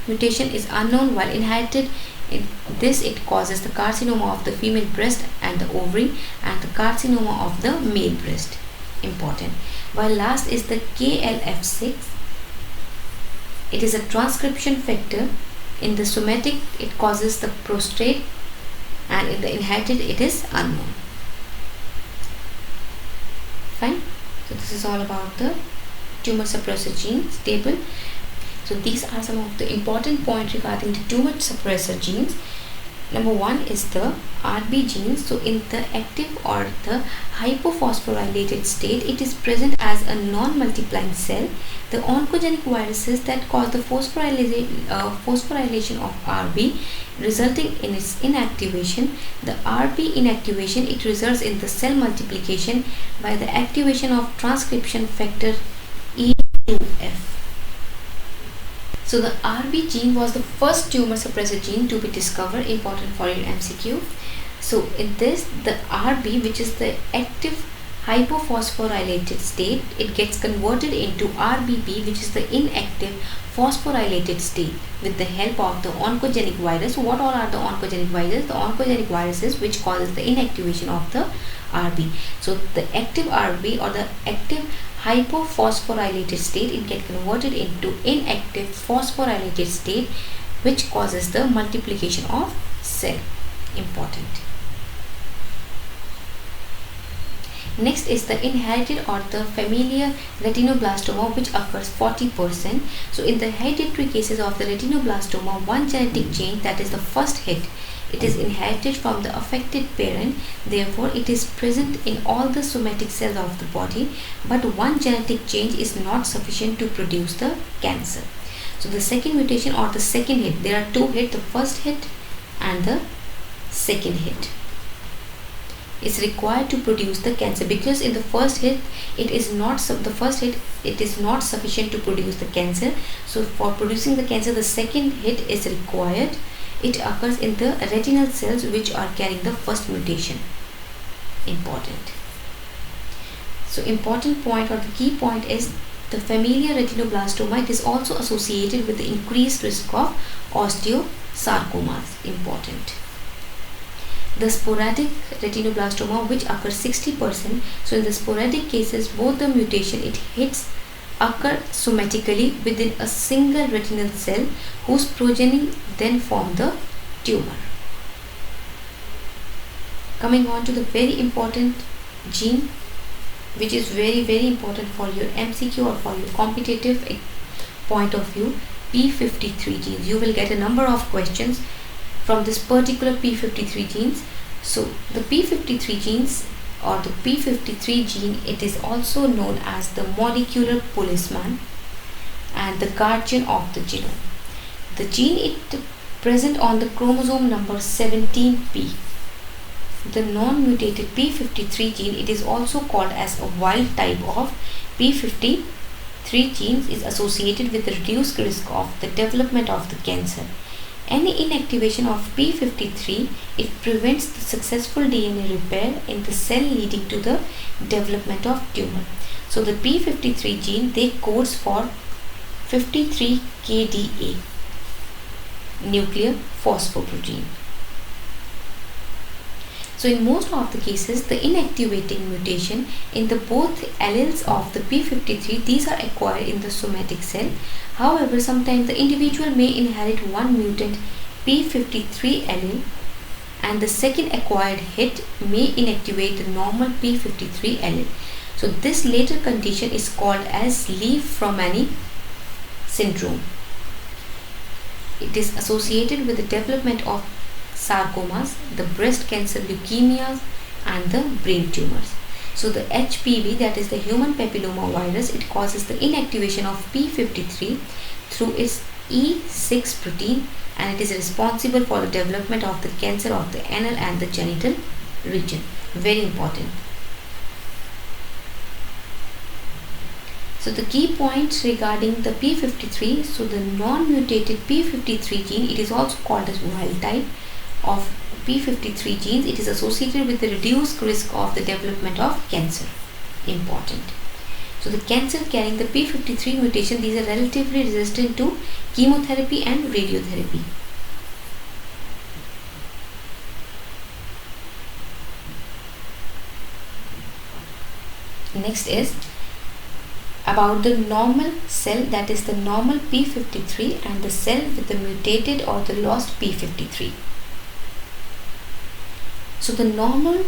mutation is unknown, while inherited in this it causes the carcinoma of the female breast and the ovary, and the carcinoma of the male breast. Important. While last is the KLF6. It is a transcription factor. In the somatic it causes the prostrate, and in the inherited it is unknown. Fine. So this is all about the tumor suppressor genes table. So these are some of the important points regarding the tumor suppressor genes. Number one is the RB genes. So in the active or the hypophosphorylated state, it is present as a non-multiplying cell. The oncogenic viruses that cause the phosphorylation of RB, resulting in its inactivation. The RB inactivation, it results in the cell multiplication by the activation of transcription factor E2F. So the RB gene was the first tumor suppressor gene to be discovered, important for your MCQ. So in this, the RB, which is the active hypophosphorylated state, it gets converted into RBB, which is the inactive phosphorylated state, with the help of the oncogenic virus. So what all are the oncogenic viruses? The oncogenic viruses which causes the inactivation of the RB. So the active RB or the active hypophosphorylated state, it gets converted into inactive phosphorylated state, which causes the multiplication of cell. Important. Next is the inherited or the familial retinoblastoma, which occurs 40%. So in the hereditary cases of the retinoblastoma, one genetic change, that is the first hit, it is inherited from the affected parent. Therefore it is present in all the somatic cells of the body, but one genetic change is not sufficient to produce the cancer. So the second mutation or the second hit, there are two hits, the first hit and the second hit, is required to produce the cancer, because in the first hit it is not sufficient to produce the cancer. So for producing the cancer, the second hit is required. It occurs in the retinal cells which are carrying the first mutation. Important. So important point or the key point is the familial retinoblastoma. It is also associated with the increased risk of osteosarcomas. Important. The sporadic retinoblastoma, which occurs 60%. So in the sporadic cases, both the mutation it hits occur somatically within a single retinal cell, whose progeny then form the tumor. Coming on to the very important gene, which is very important for your MCQ or for your competitive point of view, P53 genes. You will get a number of questions from this particular P53 genes. So the P53 genes or the P53 gene, it is also known as the molecular policeman and the guardian of the genome. The gene it present on the chromosome number 17p. The non-mutated P53 gene, it is also called as a wild type of P53 genes, is associated with the reduced risk of the development of the cancer. Any inactivation of P53, it prevents the successful DNA repair in the cell, leading to the development of tumor. So the P53 gene, they codes for 53kDa, nuclear phosphoprotein. So in most of the cases, the inactivating mutation in the both alleles of the P53, these are acquired in the somatic cell. However, sometimes the individual may inherit one mutant P53 allele, and the second acquired hit may inactivate the normal P53 allele. So this later condition is called as Li-Fraumeni syndrome. It is associated with the development of sarcomas, the breast cancer, leukemias, and the brain tumors. So the HPV, that is the human papilloma virus, it causes the inactivation of P53 through its E6 protein, and it is responsible for the development of the cancer of the anal and the genital region. Very important. So the key points regarding the P53, so the non-mutated P53 gene, it is also called as wild type of P53 genes. It is associated with the reduced risk of the development of cancer. Important. So the cancer carrying the P53 mutation, these are relatively resistant to chemotherapy and radiotherapy. Next is about the normal cell, that is the normal p53, and the cell with the mutated or the lost p53. So the normal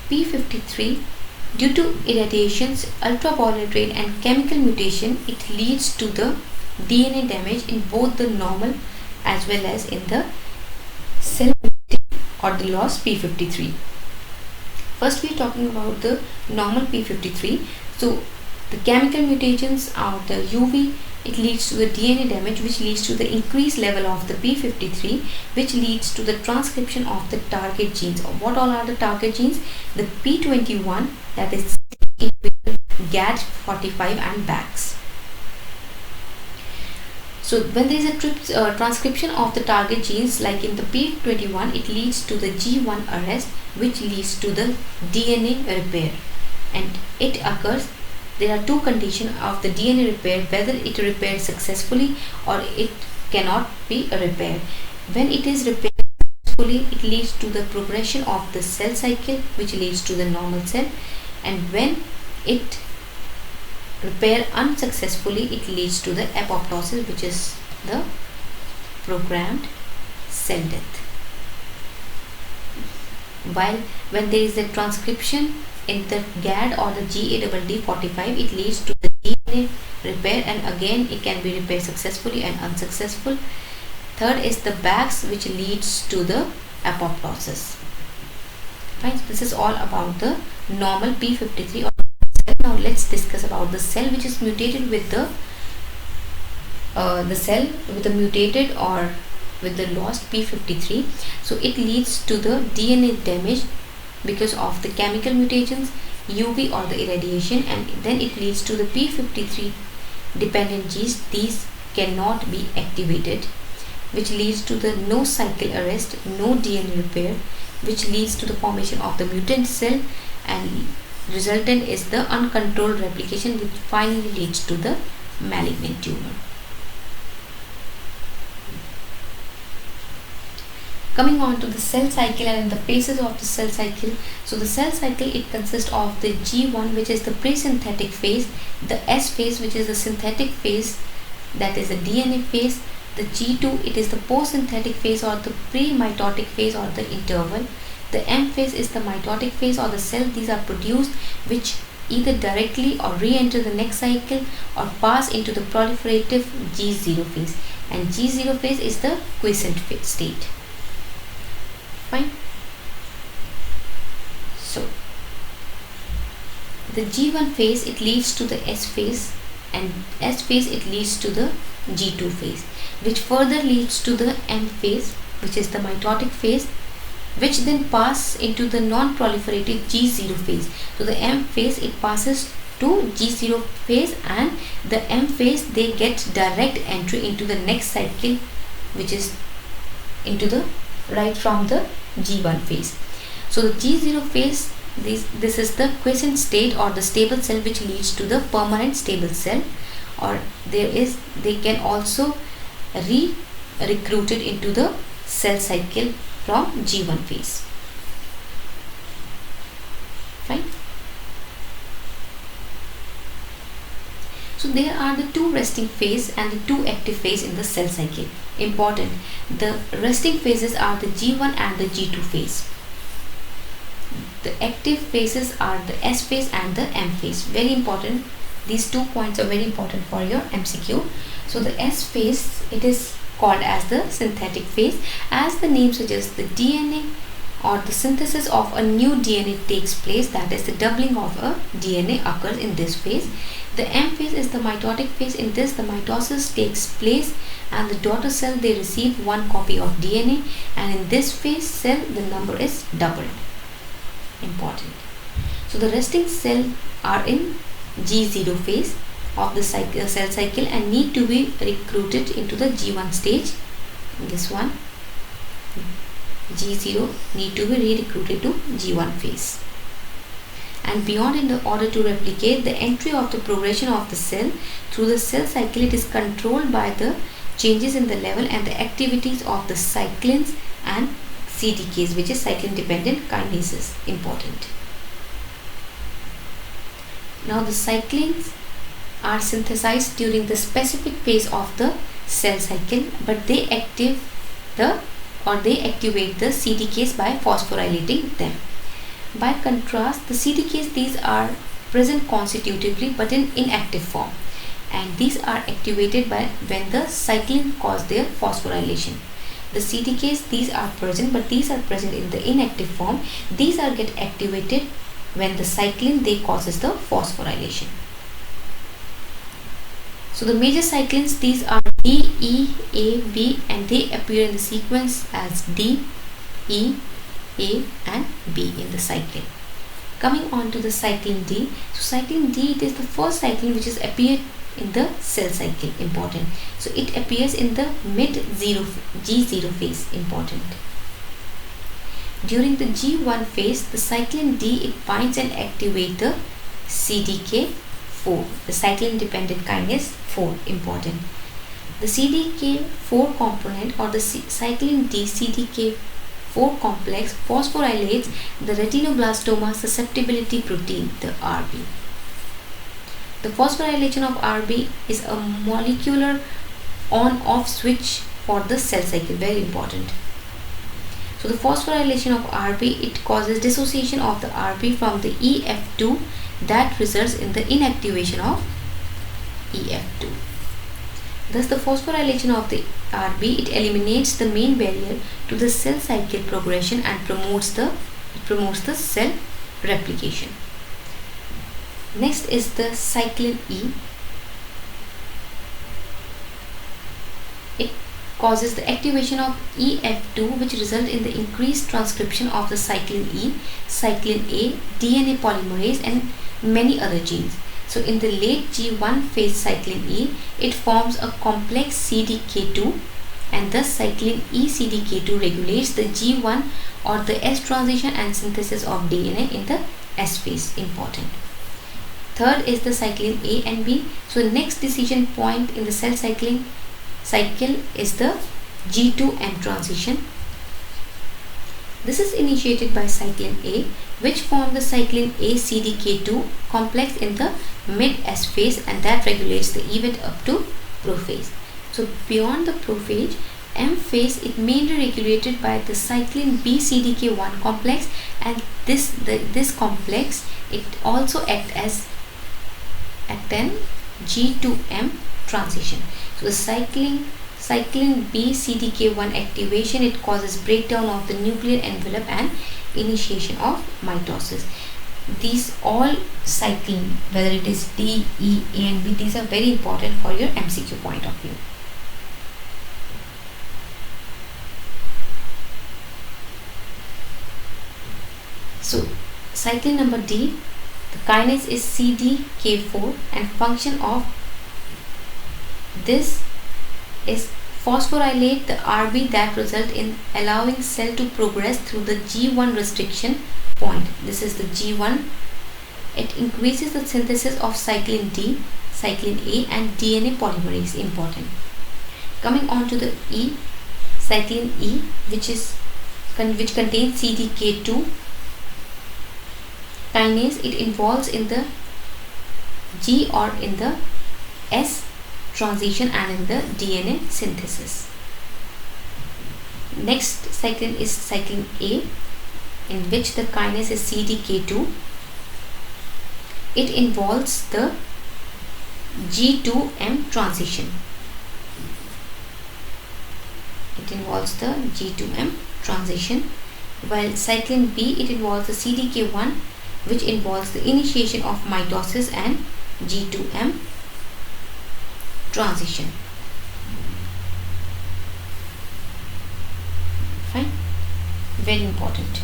p53, due to irradiations, ultraviolet ray and chemical mutation, it leads to the DNA damage in both the normal as well as in the cell or the lost p53. First we are talking about the normal p53. So the chemical mutations are the UV, it leads to the DNA damage, which leads to the increased level of the p53, which leads to the transcription of the target genes. What all are the target genes? The p21, that is GAD45 and BAX. So when there is a transcription of the target genes, like in the p21, it leads to the G1 arrest, which leads to the DNA repair, and it occurs. There are two conditions of the DNA repair, whether it repairs successfully or it cannot be repaired. When it is repaired successfully, it leads to the progression of the cell cycle, which leads to the normal cell, and when it repair unsuccessfully, it leads to the apoptosis, which is the programmed cell death. While when there is a transcription in the GAD or the GADD45, it leads to the DNA repair, and again it can be repaired successfully and unsuccessful. Third is the BAX, which leads to the apoptosis. Fine, this is all about the normal p53 or cell. Now let's discuss about the cell which is mutated with the cell with the mutated or with the lost p53. So it leads to the DNA damage because of the chemical mutations, UV or the irradiation, and then it leads to the p53 dependent genes. These cannot be activated, which leads to the no cycle arrest, no DNA repair, which leads to the formation of the mutant cell, and resultant is the uncontrolled replication, which finally leads to the malignant tumor. Coming on to the cell cycle and the phases of the cell cycle. So the cell cycle, it consists of the G1, which is the pre-synthetic phase, the S phase, which is the synthetic phase, that is the DNA phase, the G2, it is the post-synthetic phase or the pre-mitotic phase or the interval. The M phase is the mitotic phase or the cell. These are produced, which either directly or re-enter the next cycle or pass into the proliferative G0 phase, and G0 phase is the quiescent state. Fine. So the G1 phase, it leads to the S phase, and S phase, it leads to the G2 phase, which further leads to the M phase, which is the mitotic phase, which then pass into the non-proliferative G0 phase. So the M phase, it passes to G0 phase, and the M phase, they get direct entry into the next cycle, which is into the right from the G1 phase. So the G0 phase, this is the quiescent state or the stable cell, which leads to the permanent stable cell, or they can also recruited into the cell cycle from G1 phase. Fine. So there are the two resting phase and the two active phase in the cell cycle. Important, the resting phases are the G1 and the G2 phase. The active phases are the S phase and the M phase. Very important, these 2 points are very important for your MCQ. So the S phase, it is called as the synthetic phase. As the name suggests, the DNA or the synthesis of a new DNA takes place, that is the doubling of a DNA occurs in this phase. The M phase is the mitotic phase. In this, the mitosis takes place and the daughter cell, they receive one copy of DNA, and in this phase cell, the number is doubled. Important. So the resting cell are in G0 phase of the cell cycle and need to be recruited into the G1 stage. This one, G0, need to be re-recruited to G1 phase. And beyond, in order to replicate, the entry of the progression of the cell through the cell cycle, it is controlled by the changes in the level and the activities of the cyclins and CDKs, which is cyclin dependent kinases. Important. Now the cyclins are synthesized during the specific phase of the cell cycle, but they activate the CDKs by phosphorylating them. By contrast, the CDKs, these are present constitutively but in inactive form, and these are activated by when the cyclin cause their phosphorylation. The CDKs, these are present, but these are present in the inactive form. These are get activated when the cyclin they causes the phosphorylation. So the major cyclins, these are D, E, A, B, and they appear in the sequence as D, E, A, and B in the cyclin. Coming on to the cyclin D. So cyclin D, it is the first cyclin which is appeared in the cell cycle, important. So it appears in the G0 phase, important. During the G1 phase, the cyclin D, it binds and activates the CDK4, the cyclin dependent kinase 4, important. The CDK4 component or the cyclin D CDK4 complex phosphorylates the retinoblastoma susceptibility protein, the RB. The phosphorylation of RB is a molecular on-off switch for the cell cycle, very important. So the phosphorylation of RB, it causes dissociation of the RB from the EF2 that results in the inactivation of EF2. Thus the phosphorylation of the RB, it eliminates the main barrier to the cell cycle progression and promotes the cell replication. Next is the cyclin E. It causes the activation of EF2, which result in the increased transcription of the cyclin E, cyclin A, DNA polymerase, and many other genes. So in the late G1 phase cyclin E, it forms a complex CDK2, and thus cyclin E CDK2 regulates the G1 or the S transition and synthesis of DNA in the S phase, important. Third is the cyclin A and B. So the next decision point in the cell cycle is the G2M transition. This is initiated by cyclin A, which form the cyclin A CDK2 complex in the mid S phase, and that regulates the event up to prophase. So beyond the prophase, M phase, it mainly regulated by the cyclin B CDK1 complex, and this complex, it also act an G2M transition. So the cyclin B CDK1 activation, it causes breakdown of the nuclear envelope and initiation of mitosis. These all cyclin, whether it is D, E, A, and B, these are very important for your MCQ point of view. So cyclin number D, the kinase is CDK4, and function of this is phosphorylate the RB that result in allowing cell to progress through the G1 restriction point. This is the G1. It increases the synthesis of cyclin D, cyclin A, and DNA polymerase, important. Coming on to the E, cyclin E, which contains CDK2 kinase. It involves in the G or in the S transition and in the DNA synthesis. Next cyclin is cyclin A, in which the kinase is CDK2. It involves the G2M transition. While cyclin B, it involves the CDK1, which involves the initiation of mitosis and G2M transition. Fine, very important.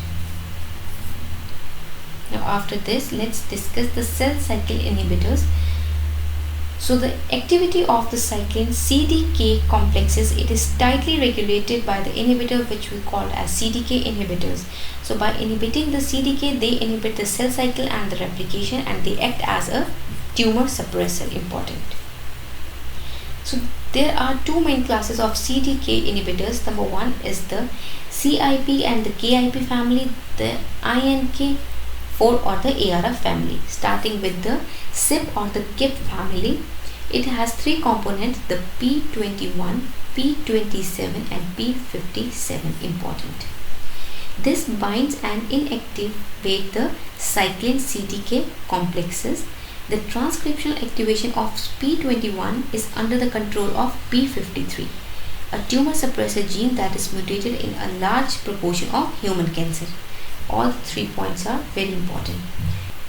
Now after this, let's discuss the cell cycle inhibitors. So the activity of the cyclin CDK complexes, it is tightly regulated by the inhibitor which we call as CDK inhibitors. So by inhibiting the CDK, they inhibit the cell cycle and the replication, and they act as a tumor suppressor, important. So there are two main classes of CDK inhibitors. Number one is the CIP and the KIP family. The INK 4 or the ARF family. Starting with the SIP or the KIP family, it has 3 components, the P21, P27 and P57. Important. This binds and inactivate the cyclin CDK complexes. The transcriptional activation of P21 is under the control of P53, a tumor suppressor gene that is mutated in a large proportion of human cancer. All 3 points are very important.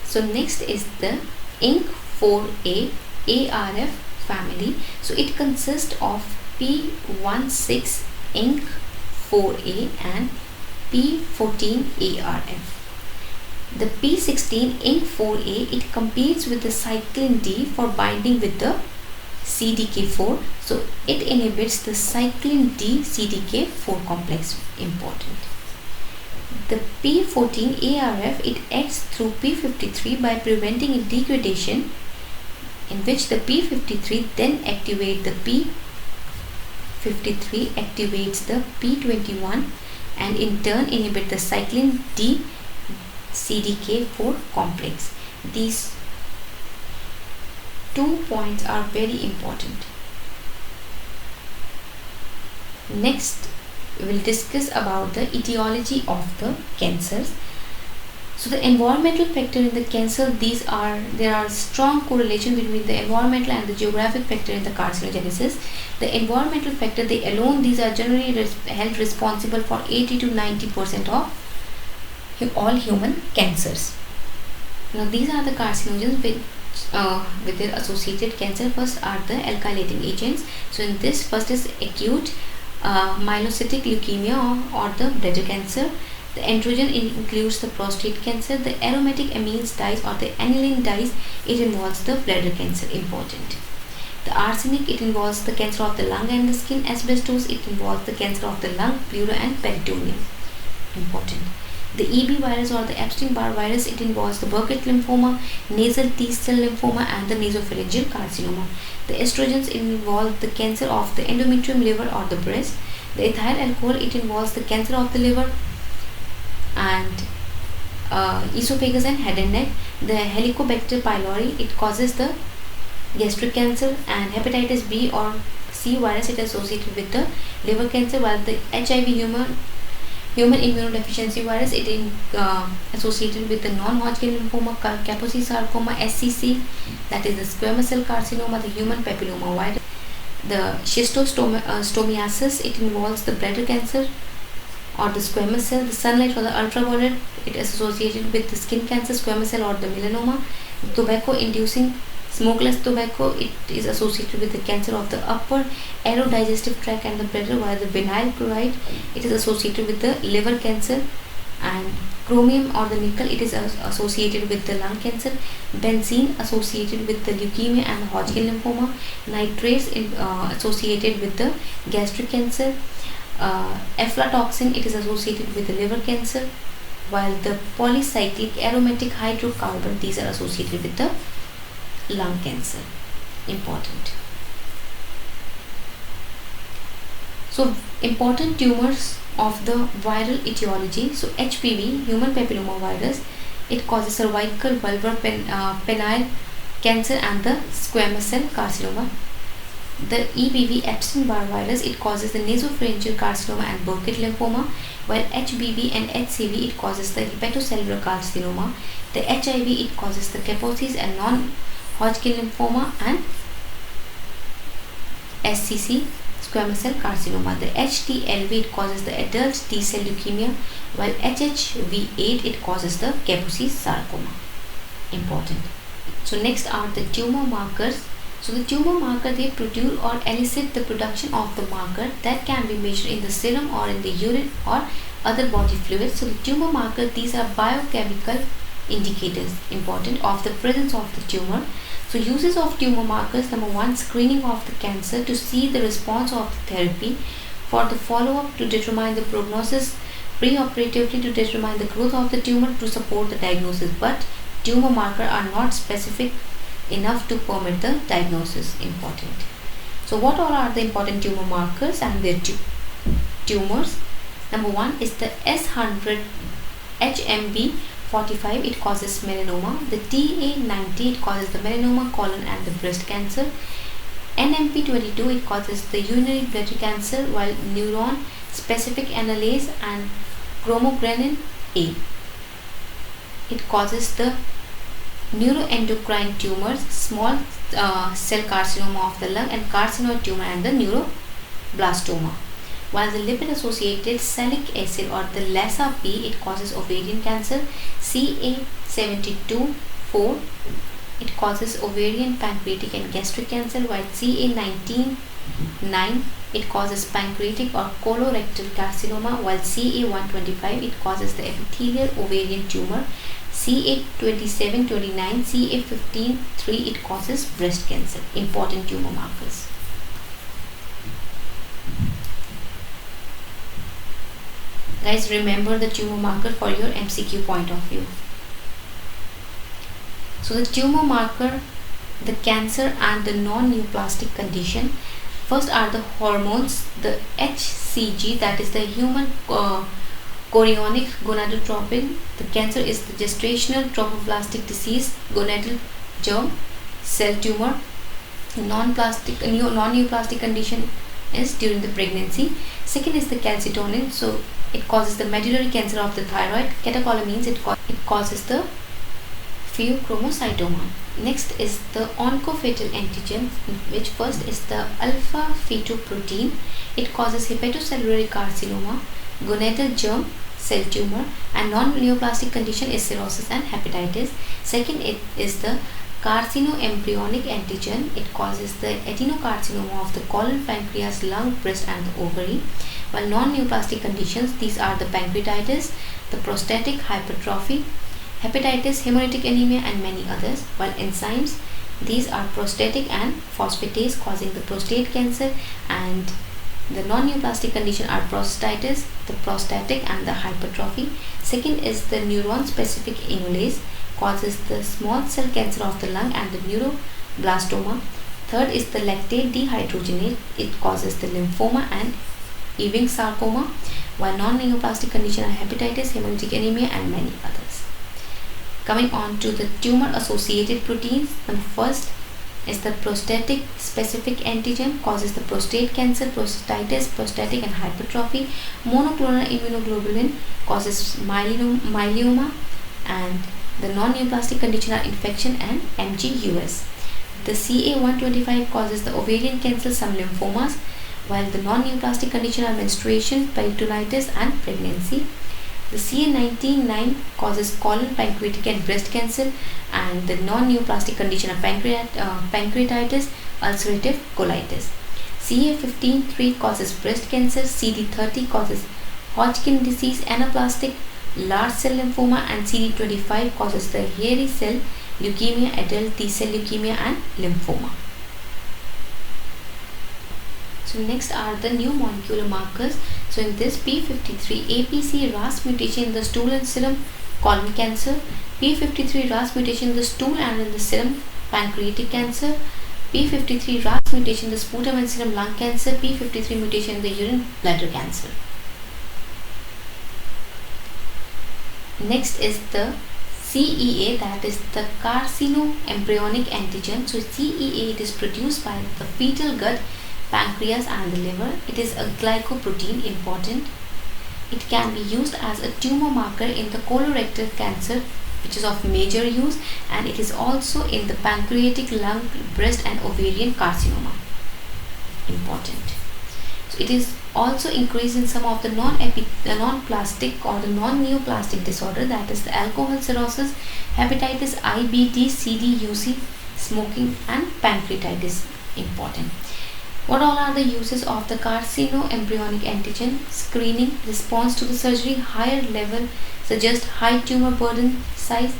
So next is the INK4A ARF family. So it consists of P16 INK4A and P14 ARF. The P16 INK4A, it competes with the cyclin D for binding with the CDK4, so it inhibits the cyclin D CDK4 complex. Important. The P14 ARF, it acts through P53 by preventing its degradation, in which the P53 then activates the P53 activates the P21 and in turn inhibit the cyclin D CDK4 complex. These 2 points are very important. Next, we will discuss about the etiology of the cancers. So the environmental factor in the cancer, there are strong correlation between the environmental and the geographic factor in the carcinogenesis. The environmental factor, these are generally held responsible for 80 to 90% of all human cancers. Now these are the carcinogens with their associated cancer. First are the alkylating agents. So in this, first is acute myelocytic leukemia or the bladder cancer. The androgen includes the prostate cancer. The aromatic amines dyes or the aniline dyes, it involves the bladder cancer. Important. The arsenic, it involves the cancer of the lung and the skin. Asbestos, it involves the cancer of the lung, pleura and peritoneum. Important. The EB virus or the Epstein-Barr virus, it involves the Burkitt lymphoma, nasal T-cell lymphoma and the nasopharyngeal carcinoma. The estrogens involve the cancer of the endometrium, liver or the breast. The ethyl alcohol, it involves the cancer of the liver and esophagus and head and neck. The Helicobacter pylori, it causes the gastric cancer, and hepatitis B or C virus, it is associated with the liver cancer, while the HIV human immunodeficiency virus, it is associated with the non-Hodgkin lymphoma, Kaposi sarcoma, SCC, that is the squamous cell carcinoma, the human papilloma virus. The schistosomiasis, it involves the bladder cancer or the squamous cell. The sunlight or the ultraviolet, it is associated with the skin cancer, squamous cell or the melanoma. Tobacco inducing smokeless tobacco, it is associated with the cancer of the upper aerodigestive tract and the bladder, while the vinyl chloride, it is associated with the liver cancer, and chromium or the nickel, it is associated with the lung cancer. Benzene associated with the leukemia and the Hodgkin lymphoma. Nitrates associated with the gastric cancer. Aflatoxin, it is associated with the liver cancer, while the polycyclic aromatic hydrocarbon, these are associated with the lung cancer. Important. So important tumors of the viral etiology. So HPV, human papilloma virus, it causes cervical, vulvar, penile cancer and the squamous cell carcinoma. The EBV, Epstein-Barr virus, it causes the nasopharyngeal carcinoma and Burkitt lymphoma, while HBV and HCV, it causes the hepatocellular carcinoma. The HIV, it causes the Kaposi's and non-Hodgkin lymphoma and SCC, squamous cell carcinoma. The HTLV, it causes the adult T-cell leukemia, while HHV8, it causes the Kaposi's sarcoma. Important. So next are the tumor markers. So the tumor marker, they produce or elicit the production of the marker that can be measured in the serum or in the urine or other body fluids. So the tumor marker, these are biochemical indicators, important, of the presence of the tumor. So uses of tumor markers: number one, screening of the cancer to see the response of the therapy, for the follow-up to determine the prognosis, preoperatively to determine the growth of the tumor to support the diagnosis, but tumor markers are not specific enough to permit the diagnosis. Important. So what all are the important tumor markers and their tumors? Number one is the S100 HMB 45, it causes melanoma. The TA90, it causes the melanoma, colon and the breast cancer. NMP22, it causes the urinary bladder cancer, while neuron specific analase and chromogranin A, it causes the neuroendocrine tumors, small cell carcinoma of the lung and carcinoid tumor and the neuroblastoma. While the lipid associated salicylic acid or the LASA-P, it causes ovarian cancer. CA72-4, it causes ovarian, pancreatic and gastric cancer, while CA19-9, it causes pancreatic or colorectal carcinoma, while CA125, it causes the epithelial ovarian tumor. CA27-29, CA15-3, it causes breast cancer. Important tumor markers. Guys, remember the tumor marker for your MCQ point of view. So the tumor marker, the cancer and the non-neoplastic condition. First are the hormones, the HCG, that is the human chorionic gonadotropin. The cancer is the gestational trophoblastic disease, gonadal germ cell tumor. Non-neoplastic condition is during the pregnancy. Second is the calcitonin, so it causes the medullary cancer of the thyroid. Catecholamines, it causes the pheochromocytoma. Next is the oncofetal antigen, which first is the alpha fetoprotein. It causes hepatocellular carcinoma, gonadal germ cell tumor, and non-neoplastic condition is cirrhosis and hepatitis. Second, it is the carcinoembryonic antigen. It causes the adenocarcinoma of the colon, pancreas, lung, breast and the ovary. While non-neoplastic conditions, these are the pancreatitis, the prostatic hypertrophy, hepatitis, hemolytic anemia and many others. While enzymes, these are prostatic and phosphatase causing the prostate cancer, and the non-neoplastic condition are prostatitis, the prostatic and the hypertrophy. Second is the neuron specific enolase, causes the small cell cancer of the lung and the neuroblastoma. Third is the lactate dehydrogenase, it causes the lymphoma and Ewing sarcoma, while non-neoplastic condition are hepatitis, hemolytic anemia and many others. Coming on to the tumor associated proteins, the first is the prostatic specific antigen, causes the prostate cancer, prostatitis, prostatic and hypertrophy. Monoclonal immunoglobulin causes myeloma, and the non-neoplastic condition are infection and MGUS. The CA125 causes the ovarian cancer, some lymphomas, while the non-neoplastic condition are menstruation, peritonitis and pregnancy. The CA19-9 causes colon, pancreatic and breast cancer, and the non-neoplastic condition are pancreatitis, ulcerative colitis. CA15-3 causes breast cancer, CD30 causes Hodgkin disease, anaplastic large cell lymphoma, and CD25 causes the hairy cell leukemia, adult T-cell leukemia and lymphoma. So next are the new molecular markers. So in this P53 APC RAS mutation in the stool and serum, colon cancer. P53 RAS mutation in the stool and in the serum, pancreatic cancer. P53 RAS mutation in the sputum and serum, lung cancer. P53 mutation in the urine, bladder cancer. Next is the CEA, that is the carcinoembryonic antigen. So CEA, it is produced by the fetal gut, pancreas and the liver. It is a glycoprotein, important. It can be used as a tumor marker in the colorectal cancer, which is of major use, and it is also in the pancreatic, lung, breast and ovarian carcinoma, important. So it is also increased in some of the non-plastic or the non-neoplastic disorder, that is the alcohol cirrhosis, hepatitis I, B, D, C, D, UC, smoking and pancreatitis, important. What all are the uses of the carcinoembryonic antigen? Screening, response to the surgery, higher level suggest high tumor burden size.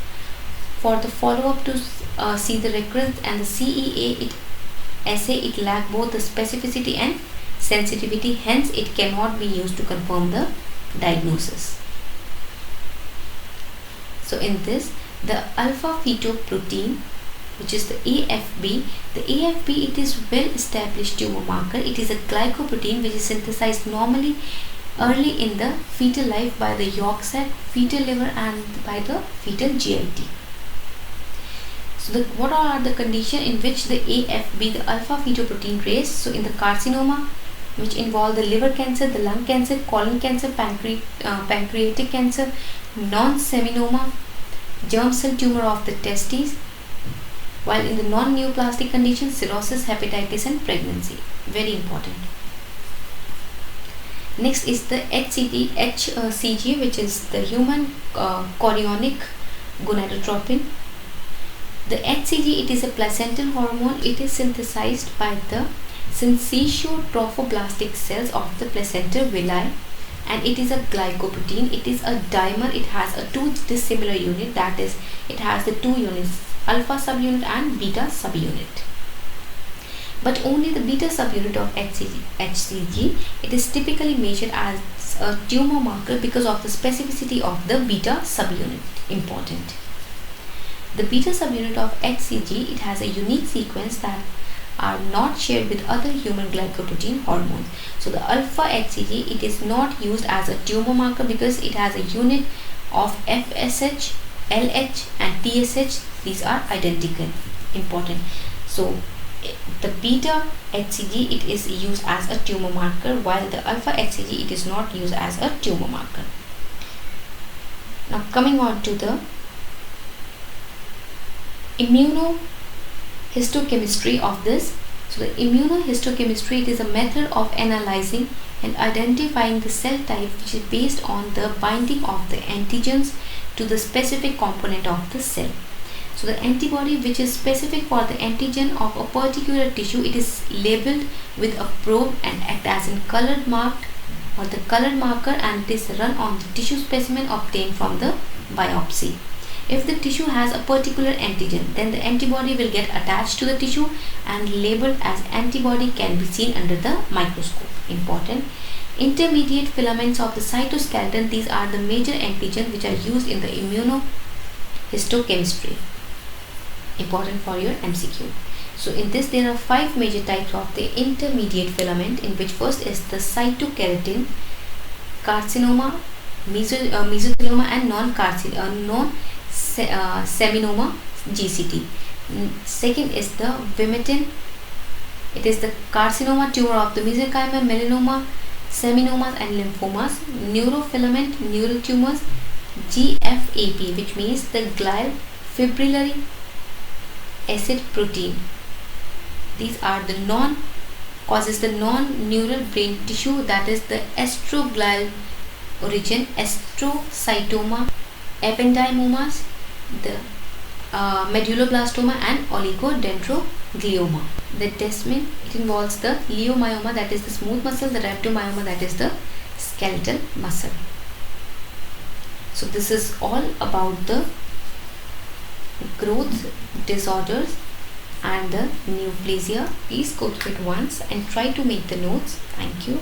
For the follow-up to see the recurrence, and the CEA assay, it lack both the specificity and sensitivity, hence it cannot be used to confirm the diagnosis. So in this, the alpha fetoprotein, which is the AFB. The AFB, it is well established tumor marker. It is a glycoprotein which is synthesized normally early in the fetal life by the yolk sac, fetal liver, and by the fetal GIT. So what are the conditions in which the AFP, the alpha fetoprotein raise? So in the carcinoma, which involve the liver cancer, the lung cancer, colon cancer, pancreatic cancer, non-seminoma, germ cell tumor of the testes, while in the non-neoplastic conditions, cirrhosis, hepatitis, and pregnancy. Very important. Next is the HCG, which is the human chorionic gonadotropin. The HCG, it is a placental hormone. It is synthesized by the syncytiotrophoblastic cells of the placental villi, and it is a glycoprotein. It is a dimer. It has a two dissimilar unit, that is, it has the two units, alpha subunit and beta subunit. But only the beta subunit of HCG, it is typically measured as a tumor marker because of the specificity of the beta subunit. Important. The beta subunit of HCG, it has a unique sequence that are not shared with other human glycoprotein hormones. So the alpha HCG, it is not used as a tumor marker because it has a unit of FSH, LH, and TSH. These are identical. Important. So the beta HCG, it is used as a tumor marker, while the alpha HCG, it is not used as a tumor marker. Now coming on to the immunohistochemistry of this. So the immunohistochemistry, it is a method of analyzing and identifying the cell type which is based on the binding of the antigens to the specific component of the cell. So the antibody which is specific for the antigen of a particular tissue, it is labeled with a probe and act as in colored marked or the colored marker, and it is run on the tissue specimen obtained from the biopsy. If the tissue has a particular antigen, then the antibody will get attached to the tissue and labeled as antibody can be seen under the microscope. Important. Intermediate filaments of the cytoskeleton, these are the major antigens which are used in the immunohistochemistry. Important for your MCQ. So in this there are 5 major types of the intermediate filament, in which first is the cytokeratin, carcinoma, mesothelioma, and non-seminoma GCT. Second is the vimentin. It is the carcinoma, tumor of the mesenchyma, melanoma, seminomas, and lymphomas. Neurofilament, neural tumors. GFAP, which means the glial fibrillary acid protein. These are the causes the non-neural brain tissue, that is the astroglial origin, astrocytoma, ependymomas, the medulloblastoma, and oligodendroglioma. The desmin, it involves the leiomyoma, that is the smooth muscle, the rhabdomyoma, that is the skeletal muscle. So this is all about the growth disorders and the neoplasia. Please go through it once and try to make the notes. Thank you.